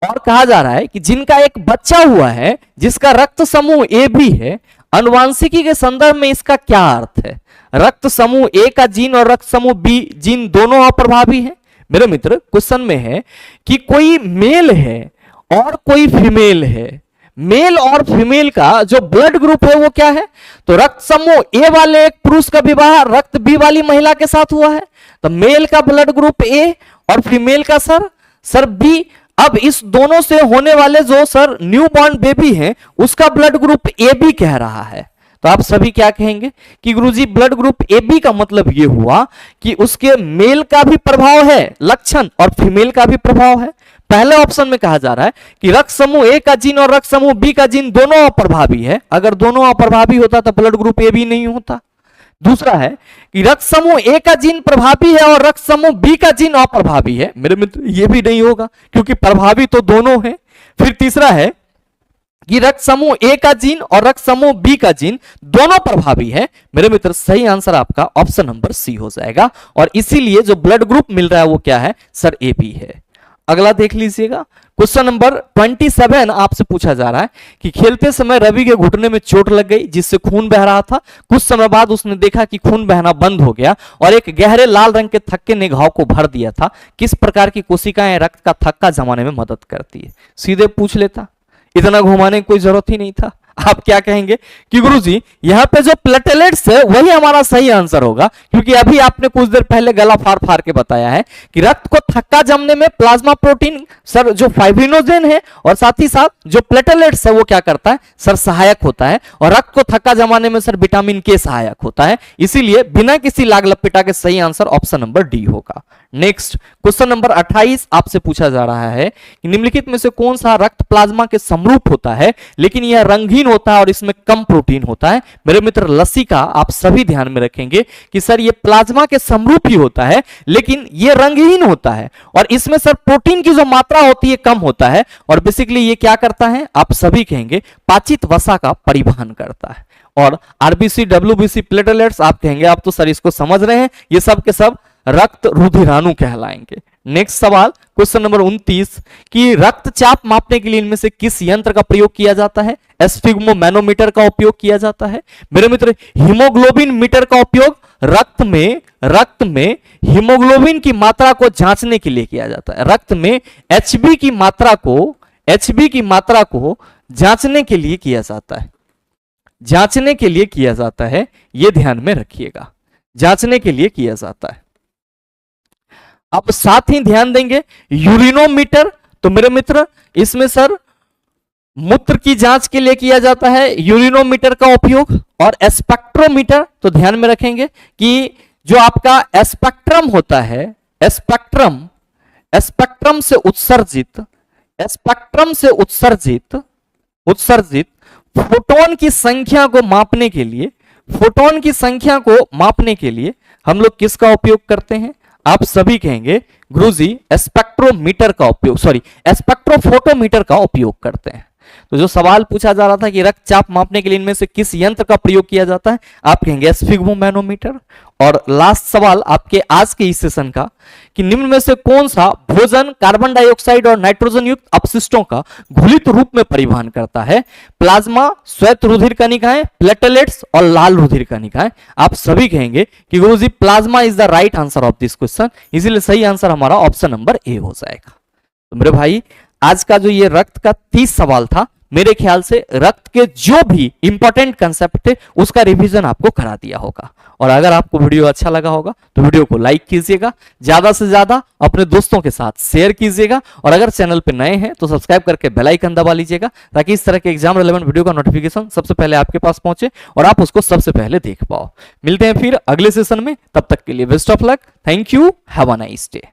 और कहा जा रहा है कि जिनका एक बच्चा हुआ है जिसका रक्त समूह ए बी है, अनुवांशिकी के संदर्भ में इसका क्या अर्थ है? रक्त समूह ए का जीन और रक्त समूह बी जीन दोनों अप्रभावी हैं। मेरे मित्र, क्वेश्चन में है कि कोई मेल है और कोई फीमेल है, मेल और फीमेल का जो ब्लड ग्रुप है वो क्या है? तो रक्त समूह ए वाले एक पुरुष का विवाह रक्त बी वाली महिला के साथ हुआ है, तो मेल का ब्लड ग्रुप ए और फीमेल का सर बी। अब इस दोनों से होने वाले जो सर न्यू बॉर्न बेबी है उसका ब्लड ग्रुप ए बी कह रहा है। तो आप सभी क्या कहेंगे कि गुरुजी ब्लड ग्रुप ए बी का मतलब ये हुआ कि उसके मेल का भी प्रभाव है लक्षण और फीमेल का भी प्रभाव है। पहले ऑप्शन में कहा जा रहा है कि रक्त समूह ए का जीन और रक्त समूह बी का जीन दोनों अप्रभावी है। अगर दोनों अप्रभावी होता तो ब्लड ग्रुप ए बी नहीं होता। दूसरा है कि रक्त समूह ए का जीन प्रभावी है और रक्त समूह बी का जीन अप्रभावी है। मेरे मित्र, ये भी नहीं होगा क्योंकि प्रभावी तो दोनों है। फिर तीसरा है कि रक्त समूह ए का जीन और रक्त समूह बी का जीन दोनों प्रभावी है। मेरे मित्र, सही आंसर आपका ऑप्शन नंबर सी हो जाएगा और इसीलिए जो ब्लड ग्रुप मिल रहा है वो क्या है सर? ए बी है। अगला देख लीजिएगा, क्वेश्चन नंबर 27 आपसे पूछा जा रहा है कि खेलते समय रवि के घुटने में चोट लग गई जिससे खून बह रहा था। कुछ समय बाद उसने देखा कि खून बहना बंद हो गया और एक गहरे लाल रंग के थक्के ने घाव को भर दिया था। किस प्रकार की कोशिकाएं रक्त का थक्का जमाने में मदद करती है? सीधे पूछ लेता, इतना घुमाने की कोई जरूरत ही नहीं था। आप क्या कहेंगे कि गुरुजी यहां पे जो प्लेटलेट्स है वही हमारा सही आंसर होगा, क्योंकि अभी आपने कुछ देर पहले गला फाड़ फाड़ के बताया है कि रक्त को थक्का जमने में प्लाज्मा प्रोटीन सर जो फाइब्रिनोजेन है और साथ ही साथ जो प्लेटलेट्स है वो क्या करता है सर? सहायक होता है। और रक्त को थक्का जमाने में सर विटामिन के सहायक होता है। इसीलिए बिना किसी लाग लपेटा के सही आंसर ऑप्शन नंबर डी होगा। नेक्स्ट क्वेश्चन नंबर 28 आपसे पूछा जा रहा है कि निम्नलिखित में से कौन सा रक्त प्लाज्मा के समरूप होता है लेकिन यह रंगहीन होता है और इसमें कम प्रोटीन होता है? मेरे मित्र, लसिका आप सभी ध्यान में रखेंगे कि सर ये प्लाज्मा के समरूप ही होता है लेकिन ये रंगहीन होता है और इसमें सर प्रोटीन की जो मात्रा होती है कम होता है और बेसिकली ये क्या करता है? आप सभी कहेंगे पाचित वसा का परिवहन करता है। और आरबीसी डब्ल्यूबीसी प्लेटलेट्स आप कहेंगे आप तो सर इसको समझ रहे हैं, ये सब के सब रक्त रुधिराणु कहलाएंगे। नेक्स्ट सवाल क्वेश्चन नंबर 29 कि रक्तचाप मापने के लिए इनमें से किस यंत्र का प्रयोग किया जाता है? एस्फिग्मोमैनोमीटर का उपयोग किया जाता है। मेरे मित्र, हीमोग्लोबिन मीटर का उपयोग रक्त में हीमोग्लोबिन की मात्रा को जांचने के लिए किया जाता है। रक्त में एचबी की मात्रा को जांचने के लिए किया जाता है। यह ध्यान में रखिएगा, जांचने के लिए किया जाता है। अब साथ ही ध्यान देंगे यूरिनोमीटर, तो मेरे मित्र इसमें सर मूत्र की जांच के लिए किया जाता है यूरिनोमीटर का उपयोग। और स्पेक्ट्रोमीटर, तो ध्यान में रखेंगे कि जो आपका स्पेक्ट्रम होता है, स्पेक्ट्रम से उत्सर्जित फोटोन की संख्या को मापने के लिए हम लोग किसका उपयोग करते हैं? आप सभी कहेंगे गुरुजी स्पेक्ट्रोफोटोमीटर का उपयोग करते हैं। तो जो सवाल पूछा जा रहा था कि रक्तचाप मापने के लिए इनमें से किस यंत्र का प्रयोग किया जाता है, आप कहेंगे एस्फिग्मोमैनोमीटर। और लास्ट सवाल आपके आज के इस सेशन का कि निम्न में से कौन सा भोजन कार्बन डाइऑक्साइड और नाइट्रोजन युक्त अपशिष्टों का घुलित रूप में परिवहन करता है? प्लाज्मा, श्वेत रुधिर कणिकाएं, प्लेटलेट्स और लाल रुधिर कणिकाएं। आप सभी कहेंगे कि गुरुजी plasma is the right answer of this question, इसीलिए सही आंसर हमारा ऑप्शन नंबर ए हो जाएगा। तो मेरे भाई, आज का जो ये रक्त का 30 सवाल था, मेरे ख्याल से रक्त के जो भी इंपॉर्टेंट कंसेप्ट थे उसका रिवीजन आपको करा दिया होगा। और अगर आपको वीडियो अच्छा लगा होगा तो वीडियो को लाइक कीजिएगा, ज्यादा से ज्यादा अपने दोस्तों के साथ शेयर कीजिएगा और अगर चैनल पे नए हैं तो सब्सक्राइब करके बेल आइकन दबा लीजिएगा ताकि इस तरह के एग्जाम रिलेवेंट वीडियो का नोटिफिकेशन सबसे पहले आपके पास पहुंचे और आप उसको सबसे पहले देख पाओ। मिलते हैं फिर अगले सेशन में, तब तक के लिए best of luck, thank you, have a nice day.